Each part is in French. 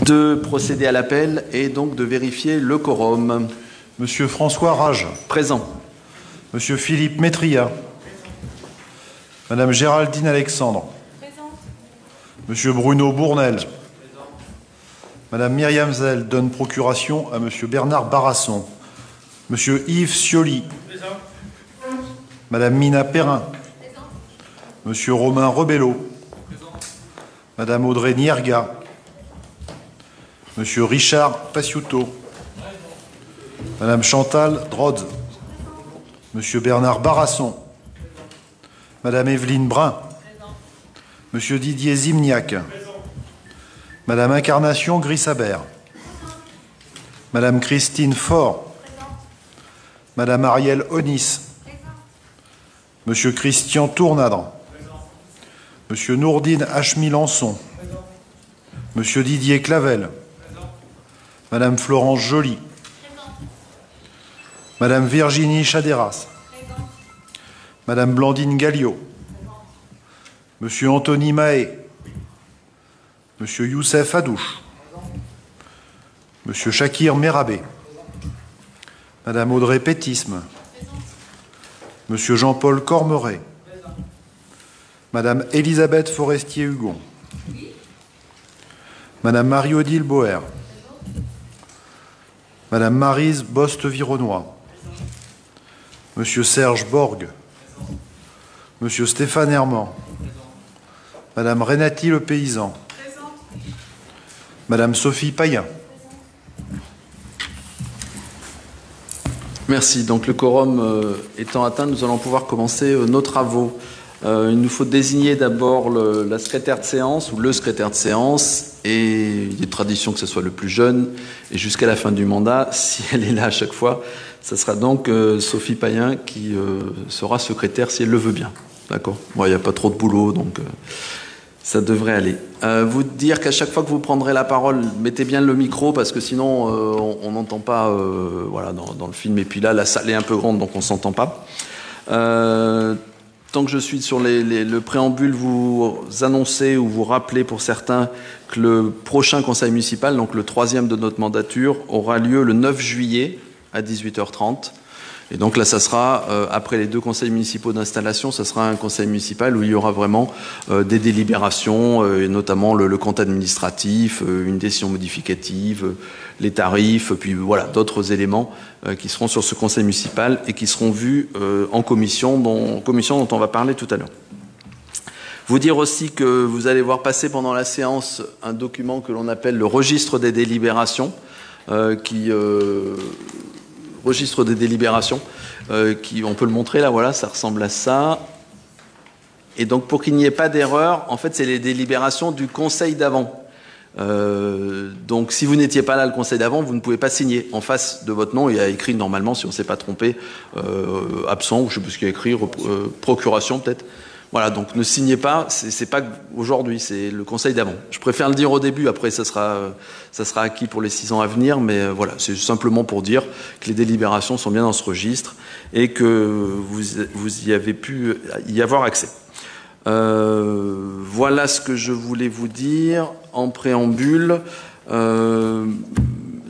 de procéder à l'appel et donc de vérifier le quorum. Monsieur François Rage. Présent. Monsieur Philippe Métria. Madame Géraldine Alexandre. Présente. Monsieur Bruno Bournel. Madame Myriam Zell donne procuration à Monsieur Bernard Barasson. Monsieur Yves Scioli. Présent. Madame Mina Perrin. Présent. Monsieur Romain Rebello. Présent. Madame Audrey Nierga. Monsieur Richard Passiuto. Madame Chantal Drodz. Monsieur Bernard Barasson. Madame Evelyne Brun. Monsieur Didier Zimniac. Madame Incarnation Grissabert. Madame Christine Faure. Madame Ariel Onis. Monsieur Christian Tournadre. Monsieur Nourdine Hachmilançon. Monsieur Didier Clavel. Madame Florence Joly. Madame Virginie Chaderas. Madame Blandine Galliot. Monsieur Anthony Mahé. Monsieur Youssef Hadouche. Monsieur Shakir Merabé. Madame Audrey Pétisme. Monsieur Jean-Paul Cormeret. Madame Elisabeth Forestier-Hugon. Madame Marie-Odile Boer. Madame Maryse Boste-Vironois. Monsieur Serge Borg. Monsieur Stéphane Herman. Madame Renati Le Paysan. Madame Sophie Payen. Merci. Donc le quorum étant atteint, nous allons pouvoir commencer nos travaux. Il nous faut désigner d'abord la secrétaire de séance ou le secrétaire de séance, et il est tradition que ce soit le plus jeune, et jusqu'à la fin du mandat, si elle est là à chaque fois, ça sera donc Sophie Payen qui sera secrétaire si elle le veut bien. D'accord. Bon, il n'y a pas trop de boulot, donc ça devrait aller. Vous dire qu'à chaque fois que vous prendrez la parole, mettez bien le micro, parce que sinon on n'entend pas voilà, dans le film, et puis là la salle est un peu grande, donc on ne s'entend pas. Tant que je suis sur le préambule, vous annoncez ou vous rappelez pour certains que le prochain conseil municipal, donc le 3e de notre mandature, aura lieu le 9 juillet à 18h30. Et donc là, ça sera, après les 2 conseils municipaux d'installation, ça sera un conseil municipal où il y aura vraiment des délibérations, et notamment le compte administratif, une décision modificative, les tarifs, puis voilà, d'autres éléments qui seront sur ce conseil municipal et qui seront vus en commission dont on va parler tout à l'heure. Vous dire aussi que vous allez voir passer pendant la séance un document que l'on appelle le registre des délibérations, registre des délibérations, on peut le montrer là, voilà, ça ressemble à ça. Et donc pour qu'il n'y ait pas d'erreur, en fait c'est les délibérations du conseil d'avant. Donc si vous n'étiez pas là le conseil d'avant, vous ne pouvez pas signer. En face de votre nom, il y a écrit normalement, si on ne s'est pas trompé, absent, ou je ne sais plus ce qu'il y a écrit, procuration peut-être. Voilà, donc ne signez pas, c'est pas aujourd'hui, c'est le conseil d'avant. Je préfère le dire au début, après ça sera acquis pour les 6 ans à venir, mais voilà, c'est simplement pour dire que les délibérations sont bien dans ce registre et que vous y avez pu y avoir accès. Voilà ce que je voulais vous dire en préambule.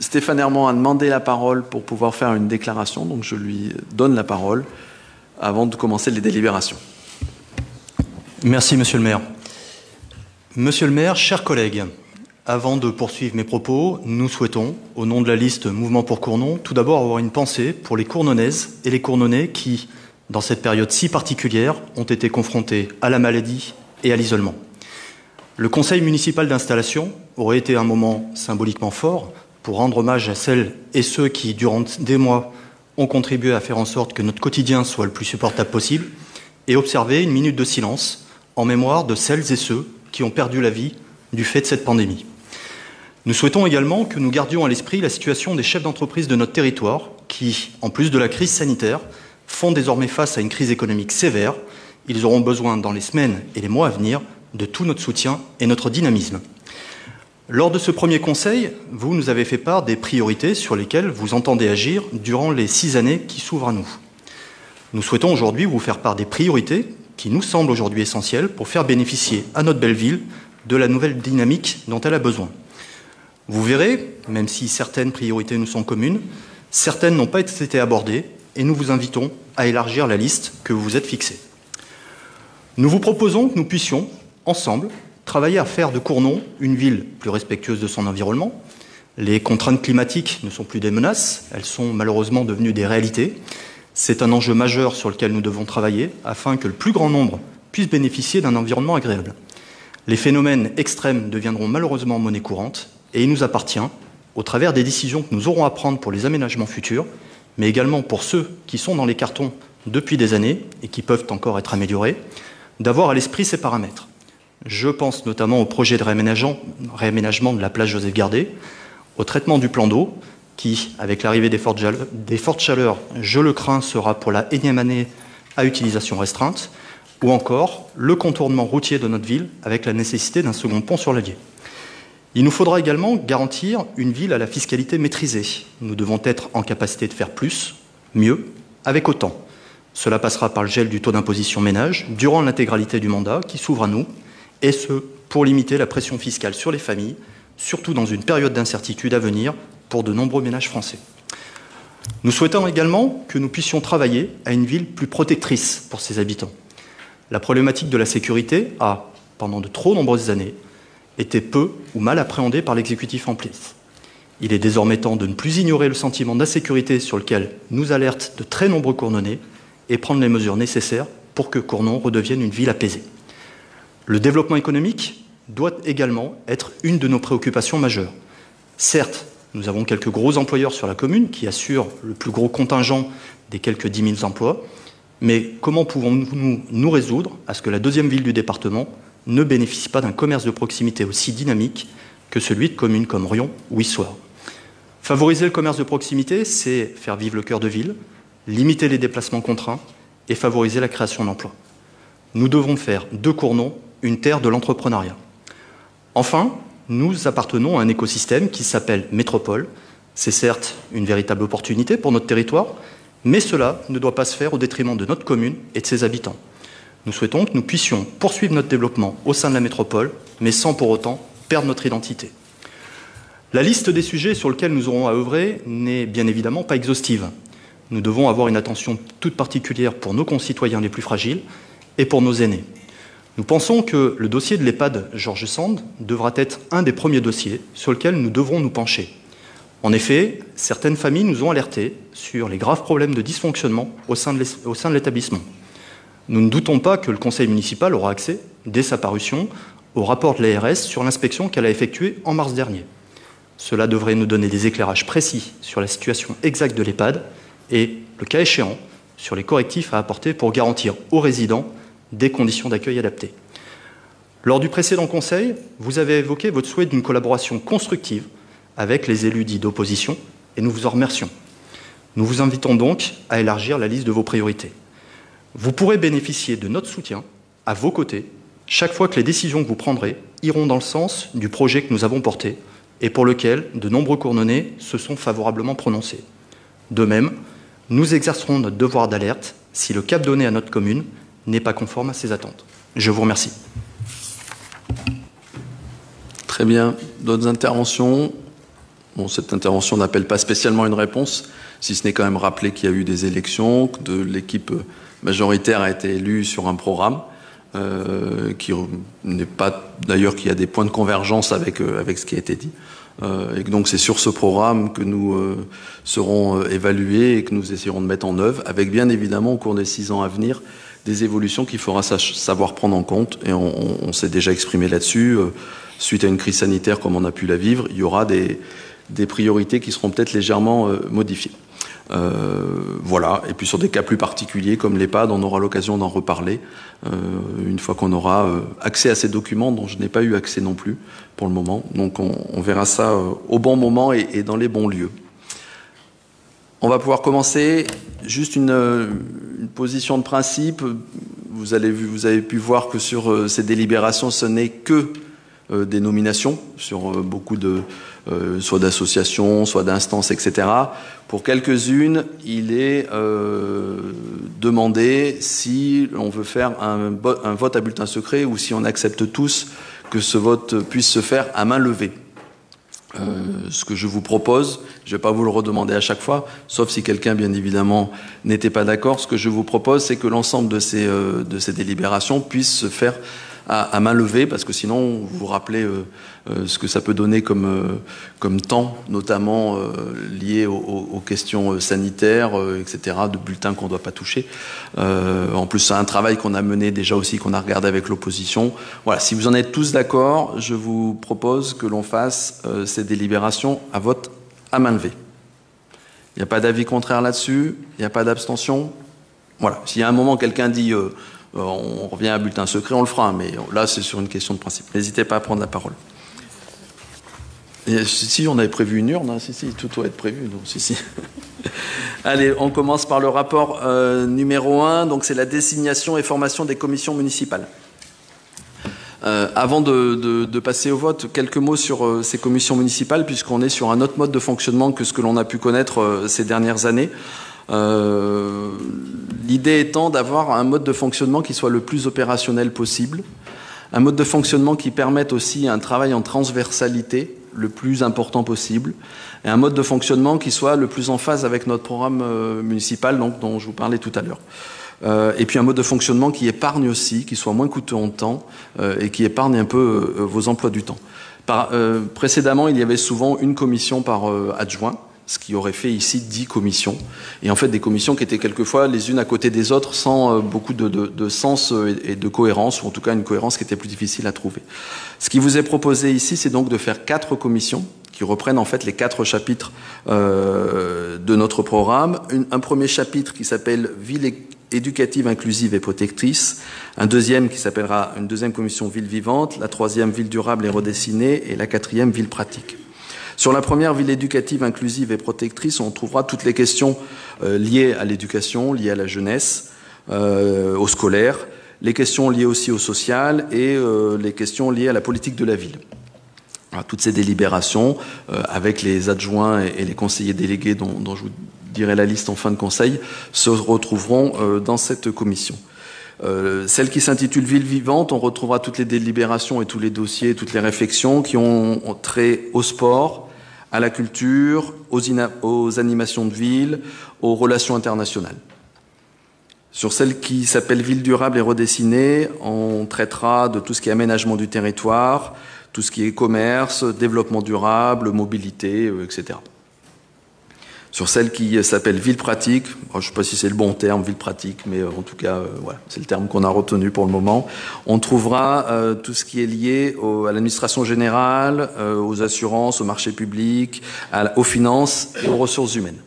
Stéphane Herman a demandé la parole pour pouvoir faire une déclaration, donc je lui donne la parole avant de commencer les délibérations. Merci, Monsieur le maire. Monsieur le maire, chers collègues, avant de poursuivre mes propos, nous souhaitons, au nom de la liste Mouvement pour Cournon, tout d'abord avoir une pensée pour les Cournonaises et les Cournonnais qui, dans cette période si particulière, ont été confrontés à la maladie et à l'isolement. Le conseil municipal d'installation aurait été un moment symboliquement fort pour rendre hommage à celles et ceux qui, durant des mois, ont contribué à faire en sorte que notre quotidien soit le plus supportable possible et observer une minute de silence en mémoire de celles et ceux qui ont perdu la vie du fait de cette pandémie. Nous souhaitons également que nous gardions à l'esprit la situation des chefs d'entreprise de notre territoire qui, en plus de la crise sanitaire, font désormais face à une crise économique sévère. Ils auront besoin, dans les semaines et les mois à venir, de tout notre soutien et notre dynamisme. Lors de ce premier conseil, vous nous avez fait part des priorités sur lesquelles vous entendez agir durant les 6 années qui s'ouvrent à nous. Nous souhaitons aujourd'hui vous faire part des priorités qui nous semblent aujourd'hui essentielles pour faire bénéficier à notre belle ville de la nouvelle dynamique dont elle a besoin. Vous verrez, même si certaines priorités nous sont communes, certaines n'ont pas été abordées et nous vous invitons à élargir la liste que vous vous êtes fixée. Nous vous proposons que nous puissions, ensemble, travailler à faire de Cournon une ville plus respectueuse de son environnement. Les contraintes climatiques ne sont plus des menaces, elles sont malheureusement devenues des réalités. C'est un enjeu majeur sur lequel nous devons travailler afin que le plus grand nombre puisse bénéficier d'un environnement agréable. Les phénomènes extrêmes deviendront malheureusement monnaie courante et il nous appartient, au travers des décisions que nous aurons à prendre pour les aménagements futurs, mais également pour ceux qui sont dans les cartons depuis des années et qui peuvent encore être améliorés, d'avoir à l'esprit ces paramètres. Je pense notamment au projet de réaménagement de la plage Joseph Gardet, au traitement du plan d'eau, qui, avec l'arrivée des fortes chaleurs, je le crains, sera pour la énième année à utilisation restreinte, ou encore le contournement routier de notre ville, avec la nécessité d'un second pont sur l'Allier. Il nous faudra également garantir une ville à la fiscalité maîtrisée. Nous devons être en capacité de faire plus, mieux, avec autant. Cela passera par le gel du taux d'imposition ménage durant l'intégralité du mandat qui s'ouvre à nous, et ce, pour limiter la pression fiscale sur les familles, surtout dans une période d'incertitude à venir pour de nombreux ménages français. Nous souhaitons également que nous puissions travailler à une ville plus protectrice pour ses habitants. La problématique de la sécurité a, pendant de trop nombreuses années, été peu ou mal appréhendée par l'exécutif en place. Il est désormais temps de ne plus ignorer le sentiment d'insécurité sur lequel nous alertent de très nombreux Cournonnais et prendre les mesures nécessaires pour que Cournon redevienne une ville apaisée. Le développement économique doit également être une de nos préoccupations majeures. Certes, nous avons quelques gros employeurs sur la commune qui assurent le plus gros contingent des quelques 10 000 emplois, mais comment pouvons-nous nous résoudre à ce que la deuxième ville du département ne bénéficie pas d'un commerce de proximité aussi dynamique que celui de communes comme Riom ou Issoire? Favoriser le commerce de proximité, c'est faire vivre le cœur de ville, limiter les déplacements contraints et favoriser la création d'emplois. Nous devons faire de Cournon une terre de l'entrepreneuriat. Enfin, nous appartenons à un écosystème qui s'appelle métropole. C'est certes une véritable opportunité pour notre territoire, mais cela ne doit pas se faire au détriment de notre commune et de ses habitants. Nous souhaitons que nous puissions poursuivre notre développement au sein de la métropole, mais sans pour autant perdre notre identité. La liste des sujets sur lesquels nous aurons à œuvrer n'est bien évidemment pas exhaustive. Nous devons avoir une attention toute particulière pour nos concitoyens les plus fragiles et pour nos aînés. Nous pensons que le dossier de l'EHPAD George Sand devra être un des premiers dossiers sur lesquels nous devrons nous pencher. En effet, certaines familles nous ont alertés sur les graves problèmes de dysfonctionnement au sein de l'établissement. Nous ne doutons pas que le conseil municipal aura accès, dès sa parution, au rapport de l'ARS sur l'inspection qu'elle a effectuée en mars dernier. Cela devrait nous donner des éclairages précis sur la situation exacte de l'EHPAD et, le cas échéant, sur les correctifs à apporter pour garantir aux résidents des conditions d'accueil adaptées. Lors du précédent conseil, vous avez évoqué votre souhait d'une collaboration constructive avec les élus dits d'opposition et nous vous en remercions. Nous vous invitons donc à élargir la liste de vos priorités. Vous pourrez bénéficier de notre soutien à vos côtés chaque fois que les décisions que vous prendrez iront dans le sens du projet que nous avons porté et pour lequel de nombreux Cournonnais se sont favorablement prononcés. De même, nous exercerons notre devoir d'alerte si le cap donné à notre commune n'est pas conforme à ses attentes. Je vous remercie. Très bien. D'autres interventions? Bon, cette intervention n'appelle pas spécialement une réponse, si ce n'est quand même rappeler qu'il y a eu des élections, que l'équipe majoritaire a été élue sur un programme, qui n'est pas d'ailleurs qu'il y a des points de convergence avec ce qui a été dit. Et que donc c'est sur ce programme que nous serons évalués et que nous essaierons de mettre en œuvre, avec bien évidemment au cours des 6 ans à venir des évolutions qu'il faudra savoir prendre en compte. Et on s'est déjà exprimé là-dessus. Suite à une crise sanitaire comme on a pu la vivre, il y aura des priorités qui seront peut-être légèrement modifiées. Voilà. Et puis sur des cas plus particuliers comme l'EHPAD, on aura l'occasion d'en reparler une fois qu'on aura accès à ces documents dont je n'ai pas eu accès non plus pour le moment. Donc on verra ça au bon moment et dans les bons lieux. On va pouvoir commencer. Juste une position de principe. Vous avez pu voir que sur ces délibérations, ce n'est que des nominations sur beaucoup de soit d'associations, soit d'instances, etc. Pour quelques-unes, il est demandé si on veut faire un vote à bulletin secret ou si on accepte tous que ce vote puisse se faire à main levée. Ce que je vous propose, je ne vais pas vous le redemander à chaque fois, sauf si quelqu'un, bien évidemment, n'était pas d'accord. Ce que je vous propose, c'est que l'ensemble de ces délibérations puissent se faire à main levée, parce que sinon, vous vous rappelez ce que ça peut donner comme temps, notamment lié aux questions sanitaires, etc., de bulletins qu'on ne doit pas toucher. En plus, c'est un travail qu'on a mené déjà aussi, qu'on a regardé avec l'opposition. Voilà, si vous en êtes tous d'accord, je vous propose que l'on fasse ces délibérations à vote à main levée. Il n'y a pas d'avis contraire là-dessus, il n'y a pas d'abstention. Voilà, s'il y a un moment quelqu'un dit on revient à bulletin secret, on le fera, mais là c'est sur une question de principe. N'hésitez pas à prendre la parole. Et, si on avait prévu une urne, hein, si, tout doit être prévu. Donc, si. Allez, on commence par le rapport numéro 1, donc c'est la désignation et formation des commissions municipales. Avant de passer au vote, quelques mots sur ces commissions municipales, puisqu'on est sur un autre mode de fonctionnement que ce que l'on a pu connaître ces dernières années. L'idée étant d'avoir un mode de fonctionnement qui soit le plus opérationnel possible, un mode de fonctionnement qui permette aussi un travail en transversalité le plus important possible, et un mode de fonctionnement qui soit le plus en phase avec notre programme municipal, donc, dont je vous parlais tout à l'heure. Et puis un mode de fonctionnement qui épargne aussi, qui soit moins coûteux en temps, et qui épargne un peu vos emplois du temps. Précédemment, il y avait souvent une commission par adjoint, ce qui aurait fait ici 10 commissions, et en fait des commissions qui étaient quelquefois les unes à côté des autres sans beaucoup de sens et de cohérence, ou en tout cas une cohérence qui était plus difficile à trouver. Ce qui vous est proposé ici, c'est donc de faire 4 commissions qui reprennent en fait les 4 chapitres de notre programme. Un premier chapitre qui s'appelle « Ville éducative, inclusive et protectrice », un deuxième qui s'appellera une deuxième commission « Ville vivante », la troisième « Ville durable et redessinée » et la quatrième « Ville pratique ». Sur la première, ville éducative, inclusive et protectrice, on trouvera toutes les questions liées à l'éducation, liées à la jeunesse, au scolaire, les questions liées aussi au social et les questions liées à la politique de la ville. Alors, toutes ces délibérations, avec les adjoints et les conseillers délégués dont je vous dirai la liste en fin de conseil, se retrouveront dans cette commission. Celle qui s'intitule Ville vivante, on retrouvera toutes les délibérations et tous les dossiers, toutes les réflexions qui ont trait au sport, à la culture, aux animations de ville, aux relations internationales. Sur celle qui s'appelle Ville durable et redessinée, on traitera de tout ce qui est aménagement du territoire, tout ce qui est commerce, développement durable, mobilité, etc. Sur celle qui s'appelle Ville pratique, je ne sais pas si c'est le bon terme, Ville pratique, mais en tout cas, voilà, c'est le terme qu'on a retenu pour le moment. On trouvera tout ce qui est lié à l'administration générale, aux assurances, au marché public, aux finances et aux ressources humaines.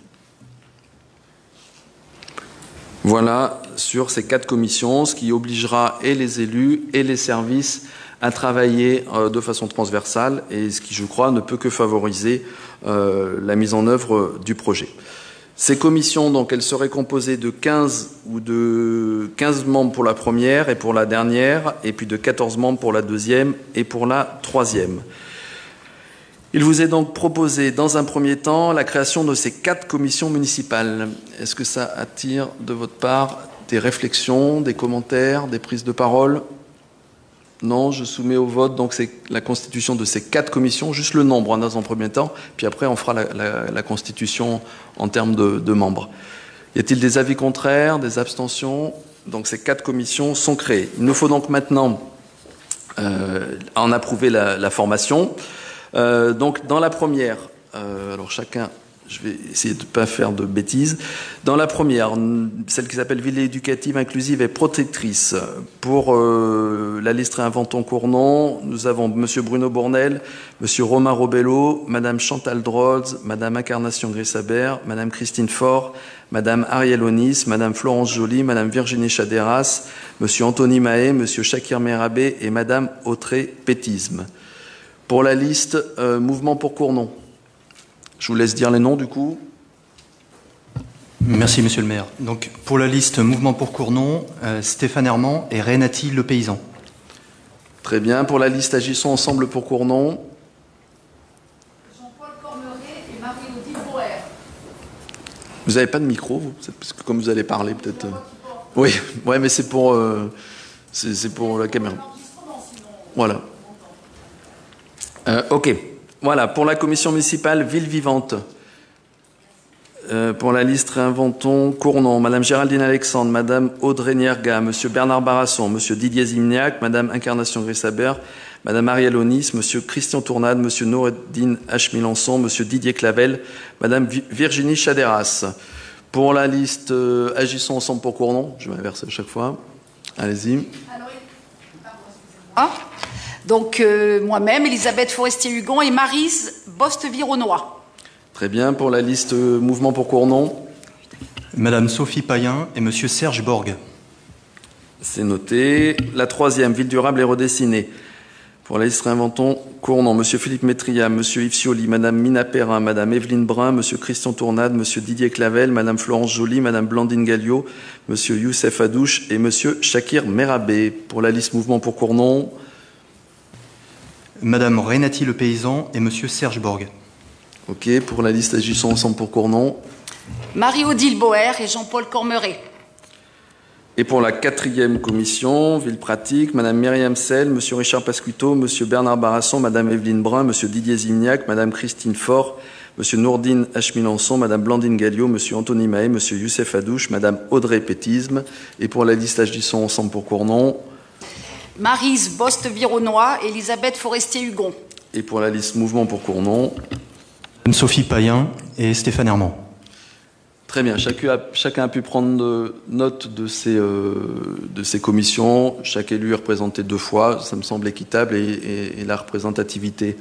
Voilà sur ces 4 commissions, ce qui obligera et les élus et les services à travailler de façon transversale et ce qui, je crois, ne peut que favoriser la mise en œuvre du projet. Ces commissions, donc, elles seraient composées de 15 membres pour la première et pour la dernière, et puis de 14 membres pour la deuxième et pour la troisième. Il vous est donc proposé, dans un premier temps, la création de ces 4 commissions municipales. Est-ce que ça attire de votre part des réflexions, des commentaires, des prises de parole ? Non, je soumets au vote, donc c'est la constitution de ces 4 commissions, juste le nombre dans un premier temps, puis après on fera la constitution en termes de membres. Y a-t-il des avis contraires, des abstentions? Donc ces 4 commissions sont créées. Il nous faut donc maintenant en approuver la formation. Donc dans la première, alors chacun, je vais essayer de ne pas faire de bêtises. Dans la première, celle qui s'appelle Ville éducative, inclusive et protectrice, pour la liste Réinventons Cournon, nous avons M. Bruno Bournel, M. Romain Robello, Mme Chantal Drolz, Mme Incarnation Grissabert, Mme Christine Faure, Mme Ariel Onis, Mme Florence Joly, Mme Virginie Chaderas, M. Anthony Mahé, M. Shakir Merabé et Mme Autré Pétisme. Pour la liste Mouvement pour Cournon, je vous laisse dire les noms du coup. Merci Monsieur le maire. Donc pour la liste Mouvement pour Cournon, Stéphane Herman et Renati Le Paysan. Très bien. Pour la liste Agissons ensemble pour Cournon. Jean-Paul Cormeret et Marie-Odile Boer. Vous n'avez pas de micro, vous, parce que comme vous allez parler peut-être. Oui, ouais, mais c'est pour la caméra. Voilà. Ok. Voilà, pour la commission municipale Ville Vivante. Pour la liste Réinventons Cournon, Madame Géraldine Alexandre, Madame Audrey Nierga, Monsieur Bernard Barasson, Monsieur Didier Zimniac, Madame Incarnation Grissabert, Madame Ariel Onis, Monsieur Christian Tournade, Monsieur Noureddin H. Monsieur Didier Clavel, Madame Virginie Chaderas. Pour la liste Agissons ensemble pour Cournon, je m'inverse à chaque fois. Allez-y. Donc, moi-même, Elisabeth Forestier-Hugon et Maryse Boste-Vironnois. Très bien. Pour la liste Mouvement pour Cournon. Madame Sophie Payen et Monsieur Serge Borg. C'est noté. La troisième, Ville durable et redessinée. Pour la liste Réinventons Cournon, Monsieur Philippe Métria, Monsieur Yves Cioli, Madame Mina Perrin, Madame Evelyne Brun, Monsieur Christian Tournade, Monsieur Didier Clavel, Madame Florence Joly, Madame Blandine Galliot, Monsieur Youssef Adouche et Monsieur Shakir Merabé. Pour la liste Mouvement pour Cournon. Madame Renati Le Paysan et Monsieur Serge Borg. Ok, pour la liste Agissons ensemble pour Cournon. Marie-Odile Boer et Jean-Paul Cormeret. Et pour la quatrième commission, Ville pratique, Madame Myriam Sel, Monsieur Richard Pasquito, Monsieur Bernard Barasson, Madame Evelyne Brun, Monsieur Didier Zimniac, Madame Christine Faure, Monsieur Nourdine H. Madame Blandine Galliot, Monsieur Anthony Mahé, Monsieur Youssef Adouche, Madame Audrey Pétisme. Et pour la liste Agissons ensemble pour Cournon. Maryse Boste-Vironnois et Elisabeth Forestier-Hugon. Et pour la liste Mouvement pour Cournon. Sophie Payen et Stéphane Herman. Très bien, chacun a pu prendre note de ces commissions. Chaque élu est représenté 2 fois, ça me semble équitable, et la représentativité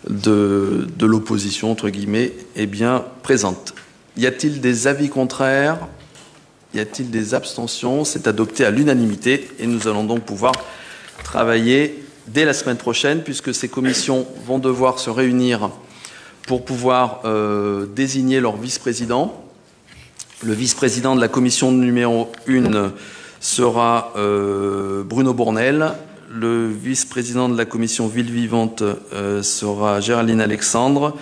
de l'opposition, entre guillemets, est bien présente. Y a-t-il des avis contraires? Y a-t-il des abstentions? C'est adopté à l'unanimité et nous allons donc pouvoir travailler dès la semaine prochaine, puisque ces commissions vont devoir se réunir pour pouvoir désigner leur vice-président. Le vice-président de la commission numéro 1 sera Bruno Bournel. Le vice-président de la commission Ville Vivante sera Géraldine Alexandre.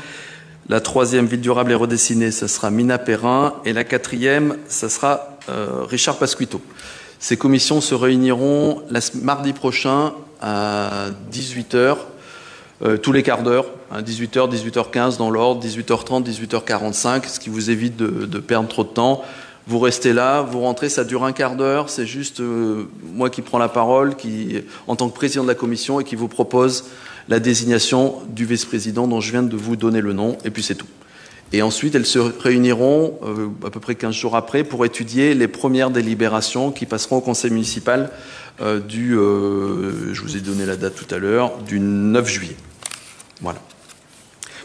La troisième, Ville durable et redessinée, ce sera Mina Perrin. Et la quatrième, ce sera Richard Pasquito. Ces commissions se réuniront mardi prochain à 18h, tous les quarts d'heure, à 18h, 18h15 dans l'ordre, 18h30, 18h45, ce qui vous évite de perdre trop de temps. Vous restez là, vous rentrez, ça dure un quart d'heure, c'est juste moi qui prends la parole, en tant que président de la commission, et qui vous propose la désignation du vice-président dont je viens de vous donner le nom, et puis c'est tout. Et ensuite, elles se réuniront à peu près 15 jours après pour étudier les premières délibérations qui passeront au conseil municipal je vous ai donné la date tout à l'heure, du 9 juillet. Voilà.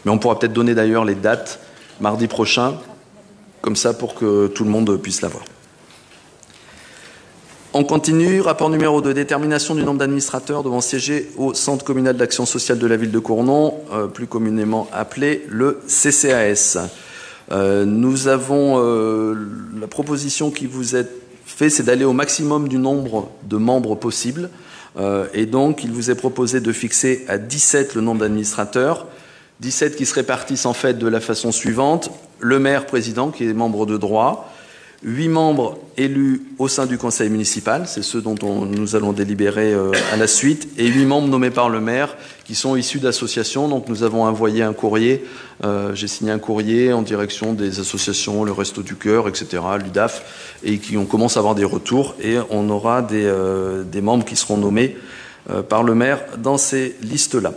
Mais on pourra peut-être donner d'ailleurs les dates mardi prochain, comme ça pour que tout le monde puisse l'avoir. On continue. Rapport numéro 2, détermination du nombre d'administrateurs devant siéger au Centre communal d'action sociale de la ville de Cournon, plus communément appelé le CCAS. Nous avons la proposition qui vous est faite, c'est d'aller au maximum du nombre de membres possible. Et donc, il vous est proposé de fixer à 17 le nombre d'administrateurs, 17 qui se répartissent en fait de la façon suivante. Le maire président, qui est membre de droit, 8 membres élus au sein du conseil municipal, c'est ceux dont nous allons délibérer à la suite, et 8 membres nommés par le maire, qui sont issus d'associations. Donc nous avons envoyé un courrier, j'ai signé un courrier en direction des associations, le Resto du Cœur, etc., l'UDAF, et on commence à avoir des retours, et on aura des membres qui seront nommés par le maire dans ces listes-là.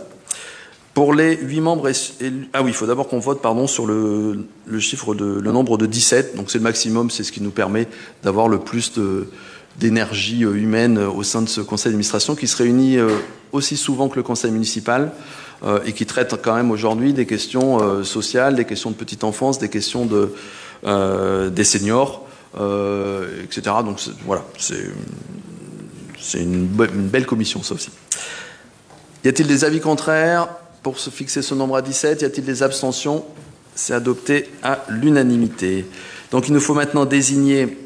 Pour les 8 membres élus... Ah oui, il faut d'abord qu'on vote sur le nombre de 17. Donc c'est le maximum, c'est ce qui nous permet d'avoir le plus d'énergie humaine au sein de ce conseil d'administration qui se réunit aussi souvent que le conseil municipal et qui traite quand même aujourd'hui des questions sociales, des questions de petite enfance, des questions des seniors, etc. Donc voilà, c'est une belle commission, ça aussi. Y a-t-il des avis contraires pour se fixer ce nombre à 17? Y a-t-il des abstentions? C'est adopté à l'unanimité. Donc il nous faut maintenant désigner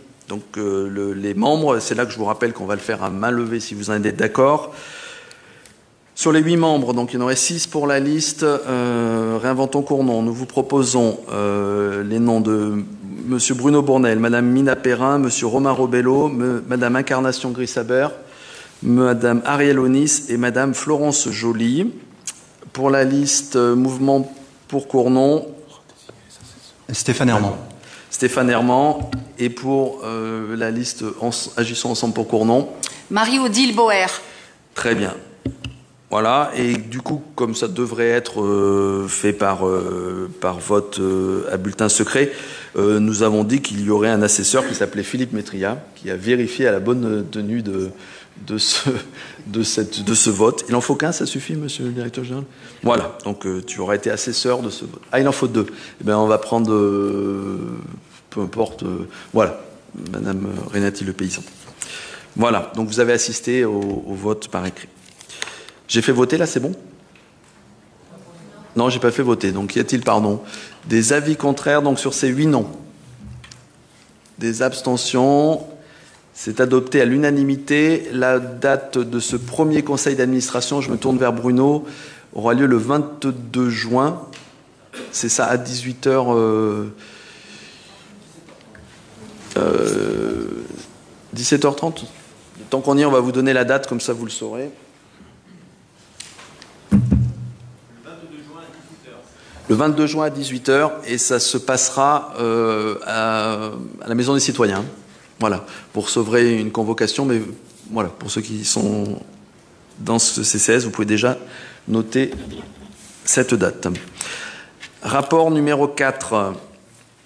les membres. C'est là que je vous rappelle qu'on va le faire à main levée si vous en êtes d'accord. Sur les 8 membres, donc il y en aurait 6 pour la liste Réinventons Cournon. Nous vous proposons les noms de Monsieur Bruno Bournel, Madame Mina Perrin, Monsieur Romain Robello, Madame Incarnation Grissabert, Madame Ariel Onis et Madame Florence Joly. pour la liste Mouvement pour Cournon, Stéphane Herman. Stéphane Herman. Et pour la liste Agissons ensemble pour Cournon, Marie-Odile Boer. très bien. Voilà, et du coup, comme ça devrait être fait par vote à bulletin secret, nous avons dit qu'il y aurait un assesseur qui s'appelait Philippe Métria, qui a vérifié à la bonne tenue de ce vote. Il en faut qu'un, ça suffit, monsieur le directeur général? Voilà, donc tu aurais été assesseur de ce vote. Ah, il en faut deux. Eh bien, on va prendre, peu importe, voilà, madame Renati Le Paysan. Voilà, donc vous avez assisté au vote par écrit. J'ai fait voter, là, c'est bon? Non, j'ai pas fait voter. Donc, y a-t-il, pardon, des avis contraires donc sur ces 8 noms? Des abstentions? C'est adopté à l'unanimité. La date de ce premier conseil d'administration, je me tourne vers Bruno, aura lieu le 22 juin. C'est ça, à 18h... 17h30. Tant qu'on y est, on va vous donner la date, comme ça vous le saurez. Le 22 juin à 18h, et ça se passera à la Maison des Citoyens. Voilà, pour sauver une convocation, mais voilà, pour ceux qui sont dans ce CCS, vous pouvez déjà noter cette date. Rapport numéro 4.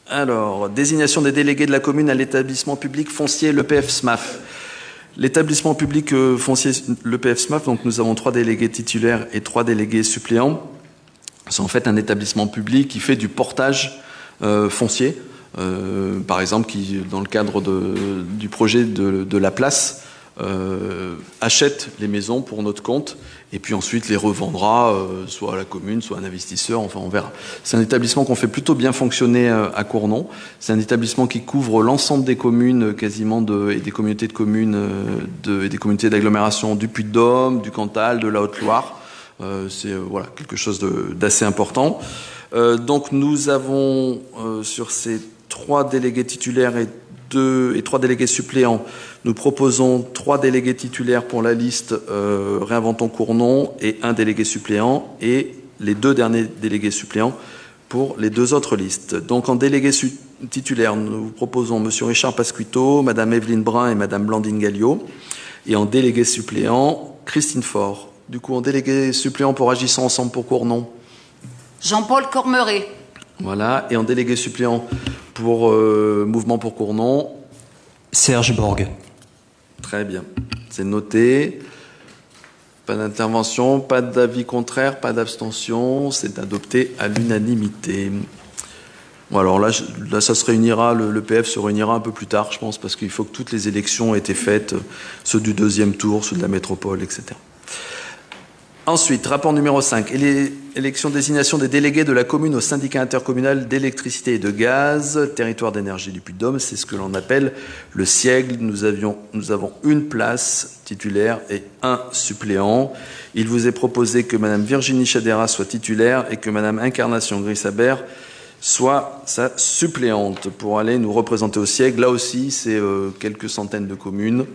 Alors, désignation des délégués de la commune à l'établissement public foncier, l'EPF SMAF. L'établissement public foncier, l'EPF SMAF, donc nous avons 3 délégués titulaires et 3 délégués suppléants. C'est en fait un établissement public qui fait du portage foncier, par exemple, qui, dans le cadre du projet de la place, achète les maisons pour notre compte et puis ensuite les revendra soit à la commune, soit à un investisseur, enfin on verra. C'est un établissement qu'on fait plutôt bien fonctionner à Cournon. C'est un établissement qui couvre l'ensemble des communes quasiment et des communautés de communes et des communautés d'agglomération du Puy-de-Dôme, du Cantal, de la Haute-Loire. C'est voilà, quelque chose d'assez important. Donc nous avons sur ces 3 délégués titulaires et 3 délégués suppléants, nous proposons 3 délégués titulaires pour la liste Réinventons Cournon et 1 délégué suppléant, et les 2 derniers délégués suppléants pour les 2 autres listes. Donc en délégué titulaire, nous vous proposons M. Richard Pasquito, Mme Evelyne Brun et Mme Blandine Galliot, et en délégué suppléant, Christine Faure. Du coup, en délégué suppléant pour Agissons ensemble pour Cournon, Jean-Paul Cormeret. voilà, et en délégué suppléant pour Mouvement pour Cournon, Serge Borg. très bien, c'est noté. Pas d'intervention, pas d'avis contraire, pas d'abstention, c'est adopté à l'unanimité. Bon, alors là, ça se réunira, le PF se réunira un peu plus tard, je pense, parce qu'il faut que toutes les élections aient été faites, ceux du 2e tour, ceux de la métropole, etc. Ensuite, rapport numéro 5, élection désignation des délégués de la commune au syndicat intercommunal d'électricité et de gaz, territoire d'énergie du Puy-de-Dôme, c'est ce que l'on appelle le siègle. Nous avons 1 place titulaire et 1 suppléant. Il vous est proposé que Mme Virginie Chadera soit titulaire et que Mme Incarnation Grisabert soit sa suppléante pour aller nous représenter au siècle. Là aussi, c'est quelques centaines de communes.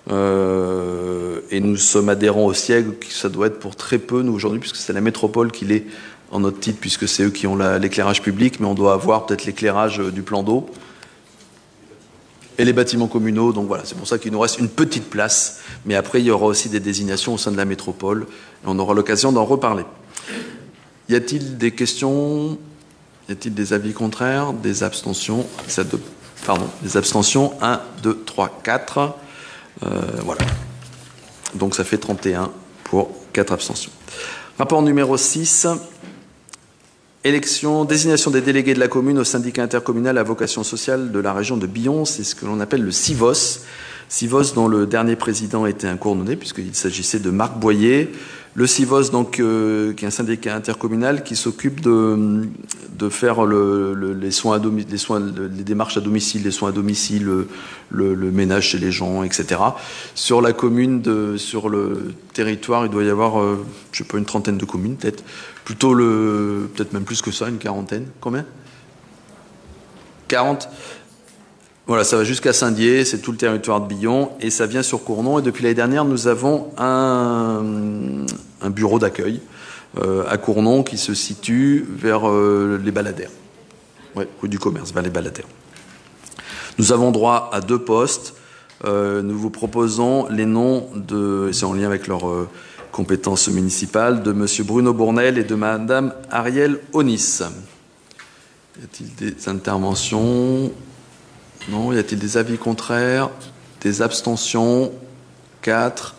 Et nous sommes adhérents au siècle, ça doit être pour très peu, nous, aujourd'hui, puisque c'est la métropole qui l'est en notre titre, puisque c'est eux qui ont l'éclairage public, mais on doit avoir peut-être l'éclairage du plan d'eau et les bâtiments communaux. Donc voilà, c'est pour ça qu'il nous reste une petite place. Mais après, il y aura aussi des désignations au sein de la métropole, et on aura l'occasion d'en reparler. Y a-t-il des questions? Y a-t-il des avis contraires? Des abstentions? Des abstentions. 1, 2, 3, 4. Voilà. Donc ça fait 31 pour 4 abstentions. Rapport numéro 6. Désignation des délégués de la commune au syndicat intercommunal à vocation sociale de la région de Billon. C'est ce que l'on appelle le CIVOS. CIVOS dont le dernier président était un Cournonais, puisqu'il s'agissait de Marc Boyer. Le CIVOS, donc, qui est un syndicat intercommunal qui s'occupe de faire les soins les démarches à domicile, les soins à domicile, le ménage chez les gens, etc. Sur la commune, sur le territoire, il doit y avoir, je sais pas, une trentaine de communes, peut-être. Peut-être même plus que ça, une quarantaine. Combien? 40. Voilà, ça va jusqu'à Saint-Dié, c'est tout le territoire de Billon, et ça vient sur Cournon. Et depuis l'année dernière, nous avons un bureau d'accueil à Cournon, qui se situe vers les Baladères. Oui, rue du Commerce, vers les Baladères. Nous avons droit à 2 postes. Nous vous proposons les noms c'est en lien avec leurs compétences municipales, de M. Bruno Bournel et de Mme Ariel Onis. Y a-t-il des interventions? Non. Y a-t-il des avis contraires? Des abstentions? 4.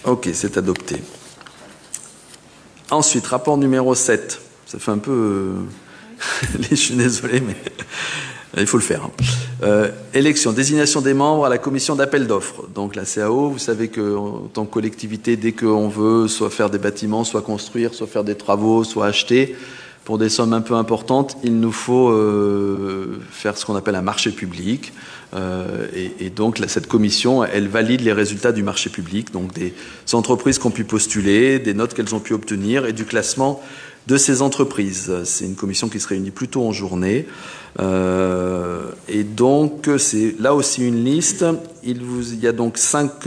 Ok, c'est adopté. Ensuite, rapport numéro 7. Ça fait un peu... Je suis désolé, mais il faut le faire. Élection, désignation des membres à la commission d'appel d'offres. Donc la CAO, vous savez qu'en tant que collectivité, dès qu'on veut soit faire des bâtiments, soit construire, soit faire des travaux, soit acheter, pour des sommes un peu importantes, il nous faut faire ce qu'on appelle un marché public. Et donc cette commission, elle valide les résultats du marché public, donc des entreprises qui ont pu postuler, des notes qu'elles ont pu obtenir et du classement de ces entreprises. C'est une commission qui se réunit plutôt en journée. Et donc, c'est là aussi une liste. Il y a donc 5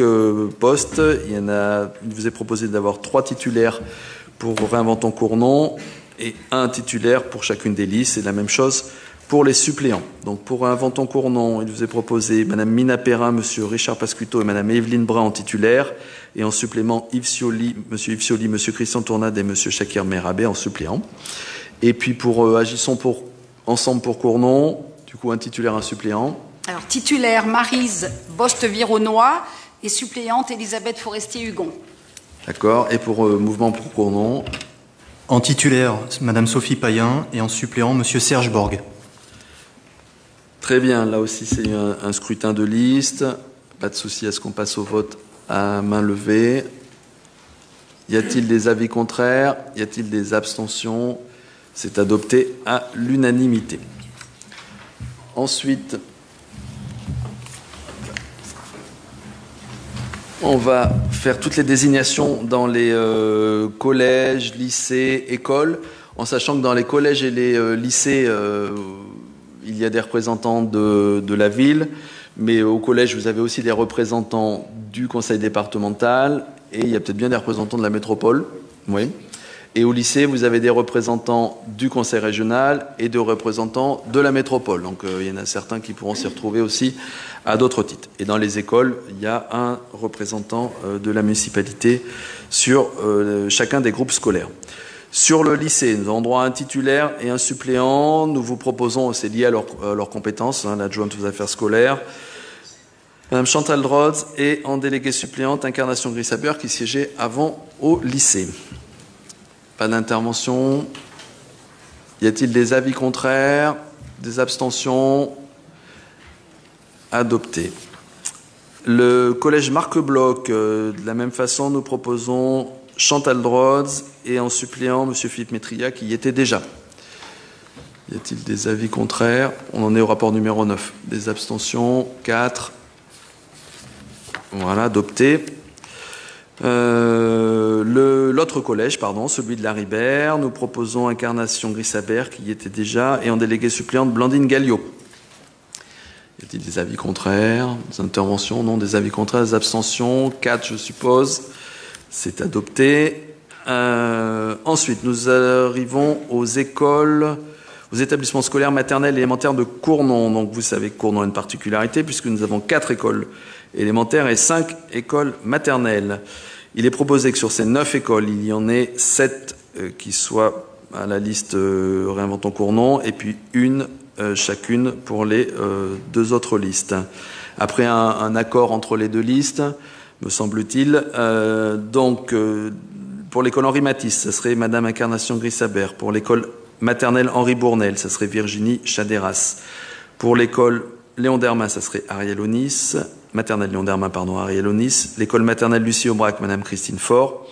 postes. Il vous est proposé d'avoir 3 titulaires pour Réinventons Cournon et 1 titulaire pour chacune des listes. C'est la même chose pour les suppléants. Donc, pour Réinventons Cournon, il vous est proposé Mme Mina Perrin, M. Richard Pascuto et Mme Evelyne Brun en titulaire. Et en supplément, M. Yves Cioli, M. Christian Tournade et M. Shakir Merabé en suppléant. Et puis pour Agissons ensemble pour Cournon, du coup un titulaire, un suppléant. Alors, titulaire Maryse Boste-Vironois et suppléante Elisabeth Forestier-Hugon. D'accord. Et pour Mouvement pour Cournon? En titulaire, Mme Sophie Payen et en suppléant, M. Serge Borg. Très bien. Là aussi, c'est un scrutin de liste. Pas de souci à ce qu'on passe au vote à main levée. Y a-t-il des avis contraires? Y a-t-il des abstentions? C'est adopté à l'unanimité. Ensuite, on va faire toutes les désignations dans les collèges, lycées, écoles, en sachant que dans les collèges et les lycées, il y a des représentants de la ville, mais au collège, vous avez aussi des représentants du conseil départemental et il y a peut-être bien des représentants de la métropole. Oui. Et au lycée, vous avez des représentants du conseil régional et des représentants de la métropole. Donc, il y en a certains qui pourront s'y retrouver aussi à d'autres titres. Et dans les écoles, il y a un représentant de la municipalité sur chacun des groupes scolaires. Sur le lycée, nous avons droit à un titulaire et un suppléant. Nous vous proposons, c'est lié à leurs compétences, l'adjointe aux affaires scolaires, Madame Chantal Rhodes, et en déléguée suppléante, Incarnation Grissaber, qui siégeait avant au lycée. Pas d'intervention. Y a-t-il des avis contraires? Des abstentions? Adopté. Le collège Marc Bloch, de la même façon, nous proposons Chantal Rhodes et en suppléant M. Philippe Métria, qui y était déjà. Y a-t-il des avis contraires? On en est au rapport numéro 9. Des abstentions? 4. Voilà, adopté. L'autre collège, celui de la Ribère, nous proposons Incarnation Grissaber, qui y était déjà, et en déléguée suppléante Blandine Galliot. Y a-t-il des avis contraires? Des interventions? Non. Des avis contraires? Des abstentions? 4, je suppose. C'est adopté. Ensuite, nous arrivons aux écoles, aux établissements scolaires maternels et élémentaires de Cournon. Donc, vous savez que Cournon a une particularité, puisque nous avons 4 écoles élémentaires et 5 écoles maternelles. Il est proposé que sur ces 9 écoles, il y en ait 7 qui soient à la liste Réinventons Cournon, et puis une chacune pour les 2 autres listes. Après un accord entre les 2 listes, me semble-t-il, pour l'école Henri Matisse, ça serait Madame Incarnation Grissaber. Pour l'école maternelle Henri Bournel, ça serait Virginie Chaderas. Pour l'école Léon Dermin, ça serait Ariel Onis. Maternelle Léon Dermin, Ariel Onis. L'école maternelle Lucie Aubrac, Madame Christine Faure.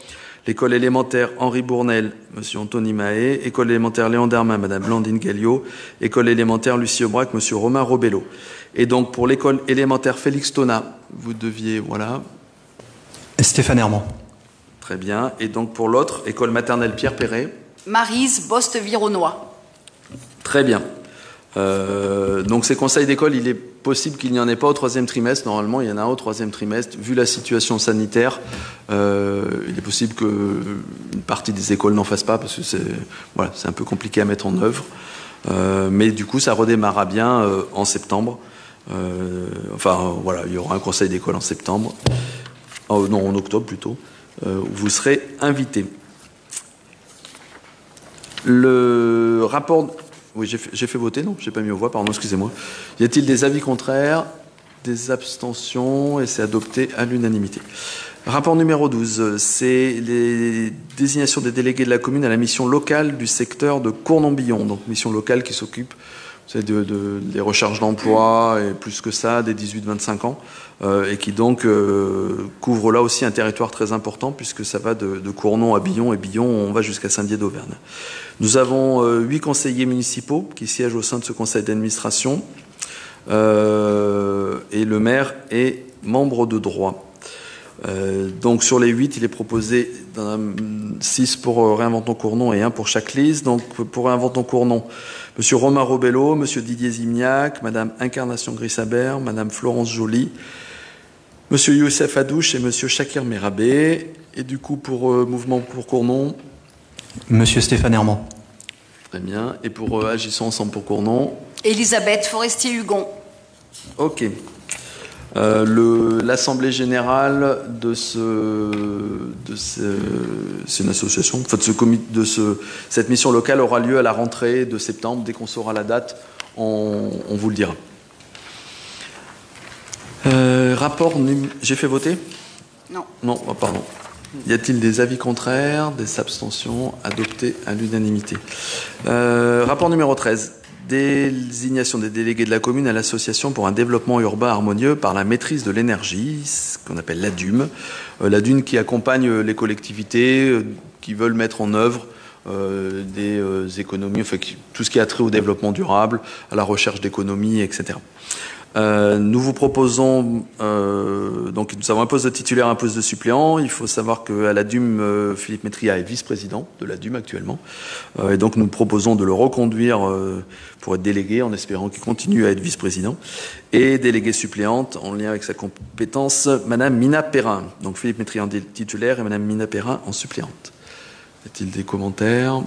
L'école élémentaire Henri Bournel, Monsieur Anthony Mahé. École élémentaire Léon Dermin, Madame Blandine Galliot. École élémentaire Lucie Aubrac, Monsieur Romain Robello. Et donc, pour l'école élémentaire Félix Tona, vous deviez, voilà. Stéphane Herman. Très bien. Et donc, pour l'autre, école maternelle Pierre Perret. Maryse Boste-Vironois. Très bien. Donc ces conseils d'école, il est possible qu'il n'y en ait pas au troisième trimestre. Normalement, il y en a un au troisième trimestre. Vu la situation sanitaire, il est possible qu'une partie des écoles n'en fasse pas parce que c'est un peu compliqué à mettre en œuvre. Mais du coup, ça redémarrera bien en septembre. Il y aura un conseil d'école en septembre. Non, en octobre plutôt, où vous serez invités. Le rapport... Oui, j'ai fait voter, non? Je n'ai pas mis aux voix, pardon, excusez-moi. Y a-t-il des avis contraires? Des abstentions? Et c'est adopté à l'unanimité. Rapport numéro 12, c'est les désignations des délégués de la commune à la mission locale du secteur de Cournon-Billon. Donc, mission locale qui s'occupe des recherches d'emploi et plus que ça, des 18-25 ans, et qui donc couvre là aussi un territoire très important puisque ça va de Cournon à Billon, et Billon, on va jusqu'à Saint-Dié d'Auvergne. Nous avons 8 conseillers municipaux qui siègent au sein de ce conseil d'administration, et le maire est membre de droit. Donc sur les 8, il est proposé 6 pour Réinventons Cournon et 1 pour chaque liste. Donc pour Réinventons Cournon, Monsieur Romain Robello, Monsieur Didier Zimniac, Madame Incarnation Grissabert, Madame Florence Joly, Monsieur Youssef Adouche et Monsieur Shakir Merabé. Et du coup pour Mouvement pour Cournon, Monsieur Stéphane Herman. Très bien. Et pour Agissons ensemble pour Cournon, Elisabeth Forestier-Hugon. Ok. L'assemblée générale c'est une association. En fait, cette mission locale aura lieu à la rentrée de septembre. Dès qu'on saura la date, on vous le dira. J'ai fait voter? Non. Non, pardon. Y a-t-il des avis contraires, des abstentions? Adoptés à l'unanimité. Rapport numéro 13. Désignation des délégués de la commune à l'association pour un développement urbain harmonieux par la maîtrise de l'énergie, ce qu'on appelle l'ADUM. L'ADUM qui accompagne les collectivités qui veulent mettre en œuvre des économies, enfin tout ce qui a trait au développement durable, à la recherche d'économies, etc. Nous vous proposons, donc nous avons un poste de titulaire, un poste de suppléant. Il faut savoir qu'à l'ADUM, Philippe Métria est vice-président de l'ADUM actuellement. Et donc nous proposons de le reconduire pour être délégué, en espérant qu'il continue à être vice-président. Et déléguée suppléante, en lien avec sa compétence, Madame Mina Perrin. Donc Philippe Métria en titulaire et Madame Mina Perrin en suppléante. Y a-t-il des commentaires?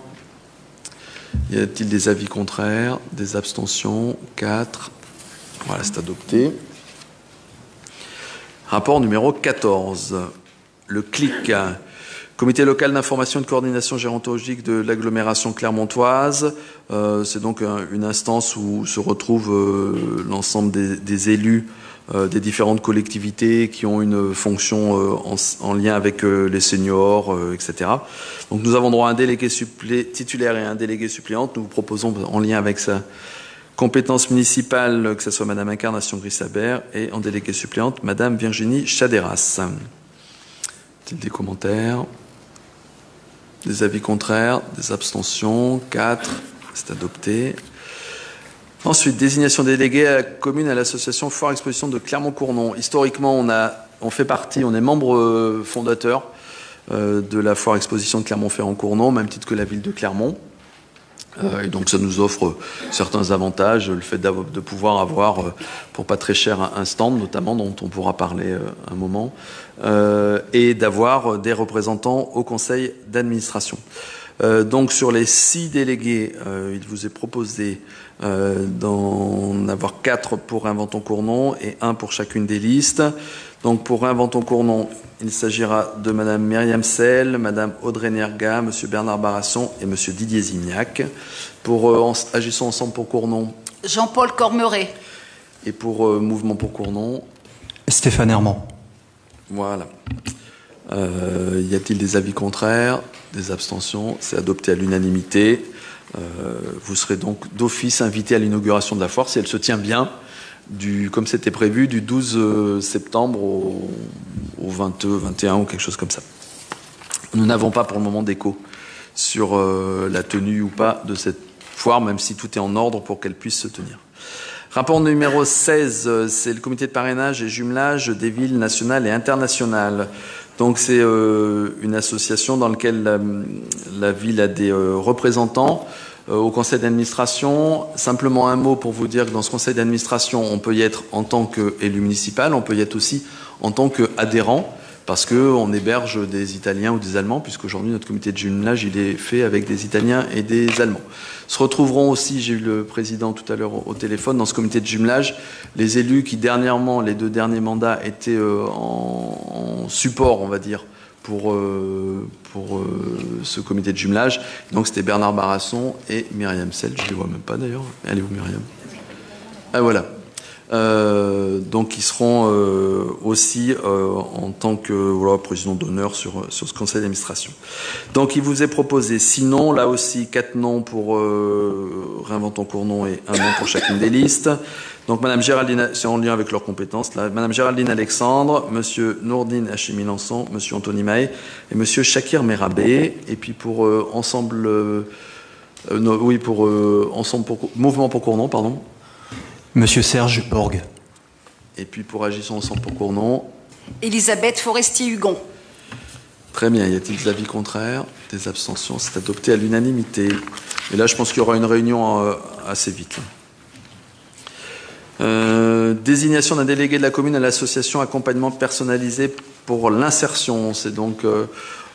Y a-t-il des avis contraires? Des abstentions? 4. Voilà, c'est adopté. Rapport numéro 14. Le CLIC, Comité local d'information et de coordination gérontologique de l'agglomération clermontoise. C'est donc une instance où se retrouvent l'ensemble des élus des différentes collectivités qui ont une fonction en lien avec les seniors, etc. Donc nous avons droit à un délégué titulaire et un délégué suppléant. Nous vous proposons, en lien avec ça, compétences municipales, que ce soit Madame Incarnation Grissabert, et en déléguée suppléante, Madame Virginie Chaderas. Est-il des commentaires? Des avis contraires? Des abstentions? 4. C'est adopté. Ensuite, désignation des délégués à la commune à l'association Foire Exposition de Clermont-Cournon. Historiquement, on fait partie, on est membre fondateur de la Foire Exposition de Clermont-Ferrand-Cournon, au même titre que la ville de Clermont. Et donc ça nous offre certains avantages, le fait de pouvoir avoir pour pas très cher un stand notamment dont on pourra parler un moment, et d'avoir des représentants au conseil d'administration. Donc sur les 6 délégués, il vous est proposé d'en avoir 4 pour Réinventons Cournon et 1 pour chacune des listes. Donc pour Réinventons Cournon, il s'agira de Madame Myriam Sell, Madame Audrey Nerga, Monsieur Bernard Barasson et Monsieur Didier Zimniac. Pour Agissons ensemble pour Cournon, Jean-Paul Cormeret. Et pour Mouvement pour Cournon, Stéphane Herman. Voilà. Y a-t-il des avis contraires? Des abstentions? C'est adopté à l'unanimité. Vous serez donc d'office invité à l'inauguration de la foire, si elle se tient bien, comme c'était prévu, du 12 septembre au 22, 21 ou quelque chose comme ça. Nous n'avons pas pour le moment d'écho sur la tenue ou pas de cette foire, même si tout est en ordre pour qu'elle puisse se tenir. Rapport numéro 16, c'est le comité de parrainage et jumelage des villes nationales et internationales. Donc c'est une association dans laquelle la ville a des représentants au conseil d'administration. Simplement un mot pour vous dire que dans ce conseil d'administration, on peut y être en tant qu'élu municipal, on peut y être aussi en tant qu'adhérent, parce qu'on héberge des Italiens ou des Allemands, puisqu'aujourd'hui notre comité de jumelage il est fait avec des Italiens et des Allemands. Se retrouveront aussi, j'ai eu le président tout à l'heure au téléphone, dans ce comité de jumelage, les élus qui dernièrement, les 2 derniers mandats, étaient en support, on va dire, pour ce comité de jumelage. Donc c'était Bernard Barasson et Myriam Sel, je ne les vois même pas d'ailleurs. Elle est où Myriam? Ah voilà. Donc ils seront aussi en tant que président d'honneur sur ce conseil d'administration. Donc il vous est proposé 6 noms, là aussi 4 noms pour Réinventons Cournon et 1 nom pour chacune des listes. Donc Madame Géraldine, c'est en lien avec leurs compétences, là, Madame Géraldine Alexandre, Monsieur Nourdine Hachemi Lançon, Monsieur Anthony Maé et Monsieur Shakir Merabé. Et puis pour ensemble, ensemble pour Mouvement pour Cournon, pardon. Monsieur Serge Borg. Et puis pour Agissons ensemble pour Cournon. Elisabeth Forestier-Hugon. Très bien. Y a-t-il des avis contraires? Des abstentions? C'est adopté à l'unanimité. Et là, je pense qu'il y aura une réunion assez vite. Désignation d'un délégué de la commune à l'association accompagnement personnalisé pour l'insertion. C'est donc